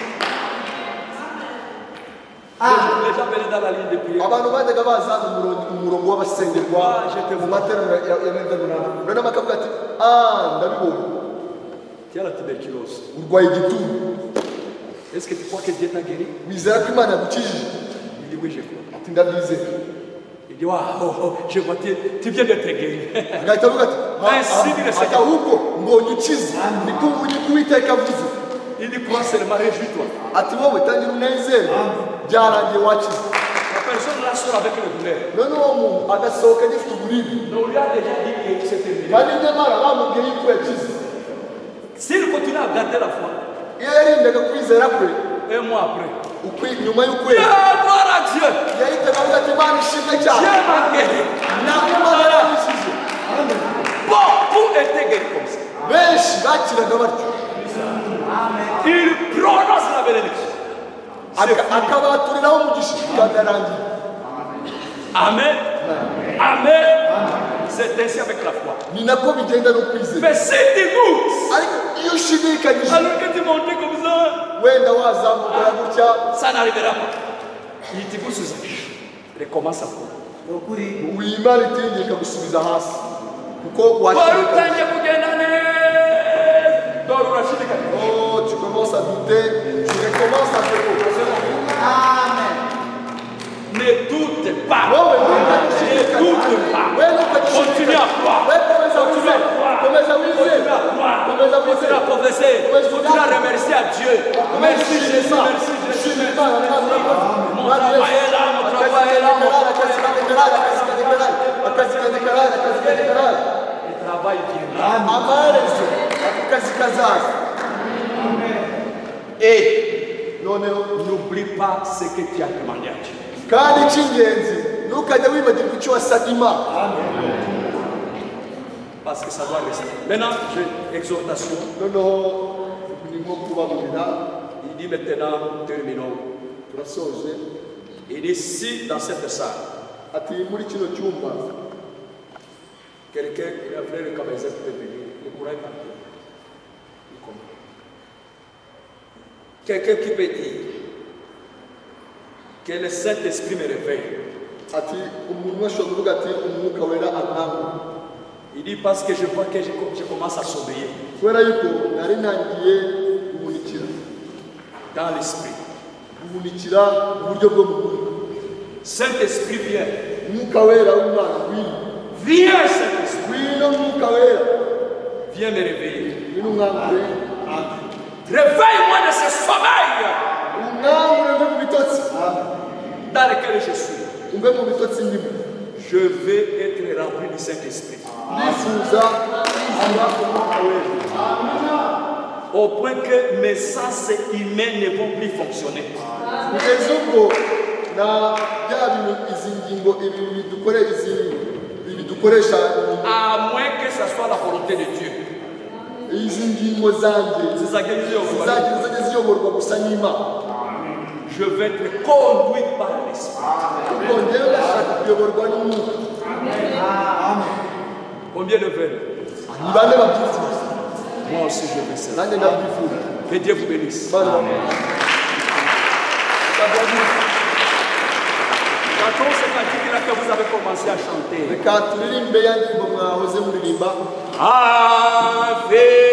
Les gens venaient dans la ligne de prière. Abantu bajyaga baza umurongo w'abasengerwa mu materaniro ya Mevunana. Rero bakavuga ati ndabibonye Tu as la tuberculose. urwaye igituntu. Est-ce que tu crois que Dieu t'a guéri? Wizera ko Imana yagukijije? Il dit oui, je crois. Ati ndabyizera. Il dit waouh, je vois, tu viens d'être guéri. Agahita avuga ati ati ahubwo mbonye ukize niko Uwiteka avuze. Il dit crois seulement, réjouis-toi. Ati wowe tangira unezerwe byarangiye wakize. La personne là sort avec le douleur. None uwo muntu agasohoka agifite uburibwe Donc on lui a déjà dit que c'est terminé. kandi nyamara bamubwiye yuko yakize. S'il continue à garder la foi, Iyo yarindaga kwizera kwe un mois après, nyuma y'ukwezi gloire à Dieu, yahitaga avuga ati Imana ishimwe cyane. Dieu m'a guéri. Ntabwo Imana yabishije. Beaucoup étaient guéris comme ça. Benshi bakiraga batyo Il prononce la bénédiction. akabaturiraho umugisha kandi arangiye. Amen. Amen. C'est ainsi avec la foi. Ni nako bigenda no kwizera. Mais si tu doutes, Ariko iyo ushidikanyije alors que tu montes comme ça, wenda wazamuka gutya ça n'arrivera pas. Il te pousse ça. Recommence à quoi? Imana itingiye ikagusubiza hasi kuko Wari wakira. utangiye kugenda neza, dore urashidikanya. Oh, tu commences à douter, tu recommences à te poser. Ne doute pas. Wowe Ne doute pas. wewe ukajishidikanya. Continue à continue à confesser. Continue à remercier à Dieu. Merci Jésus, merci Jésus. Mon travail est là, mon travail est là, mon travail est là. Le travail viendra. Et n'oublie pas ce que tu as demandé à Dieu. kandi icy'ingenzi ntukajya wibagirwa icyo wasabye Imana. Parce que ça doit rester. Maintenant, j'ai exhortation. noneho ni nko kubaburira. Il dit maintenant, terminons. turasoje. Il dit si dans cette salle, ati muri kino cyumba quelqu'un qui a frère comme ça peut venir, il pourrait partir. Quelqu'un qui peut dire que le Saint-Esprit me réveille. ati umuntu ashobora kuvuga ati umwuka wera ankangura. Il dit parce que je vois que je commence à sommeiller kubera yuko nari ntangiye guhunikira dans l'esprit. guhunikira mu buryo bwo mu mutwe. Saint-Esprit vient. umwuka wera w'Imana ngwino. Viens Saint-Esprit. ngwino mwuka wera. Viens me réveiller. ngwino unkangure. Réveille-moi de ce sommeil unkangure mve mu bitotsi. dans lequel je suis. umve mu bitotsi ndimo. Je vais être rempli du Saint-Esprit. ndifuza kuzura umwuka wera. Au point que mes sens humains ne vont plus fonctionner. kugeza ubwo na bya bintu izi ngingo ibi dukoresha À moins que ce soit la volonté de Dieu. izi ngingo zanjye zizajya ziyoborwa gusa n'Imana. Je vais être conduit par l'Esprit. kuko njyewe ndashaka kuyoborwa n'umwuka. Combien de veulent? ni bande babyifuza. Moi aussi je veux ça. nanjye ndabyifuza. Que Dieu vous bénisse. Quand c'est là que vous avez commencé à chanter. reka turirimbe ya ndirimbo mwahoze muririmba. Ave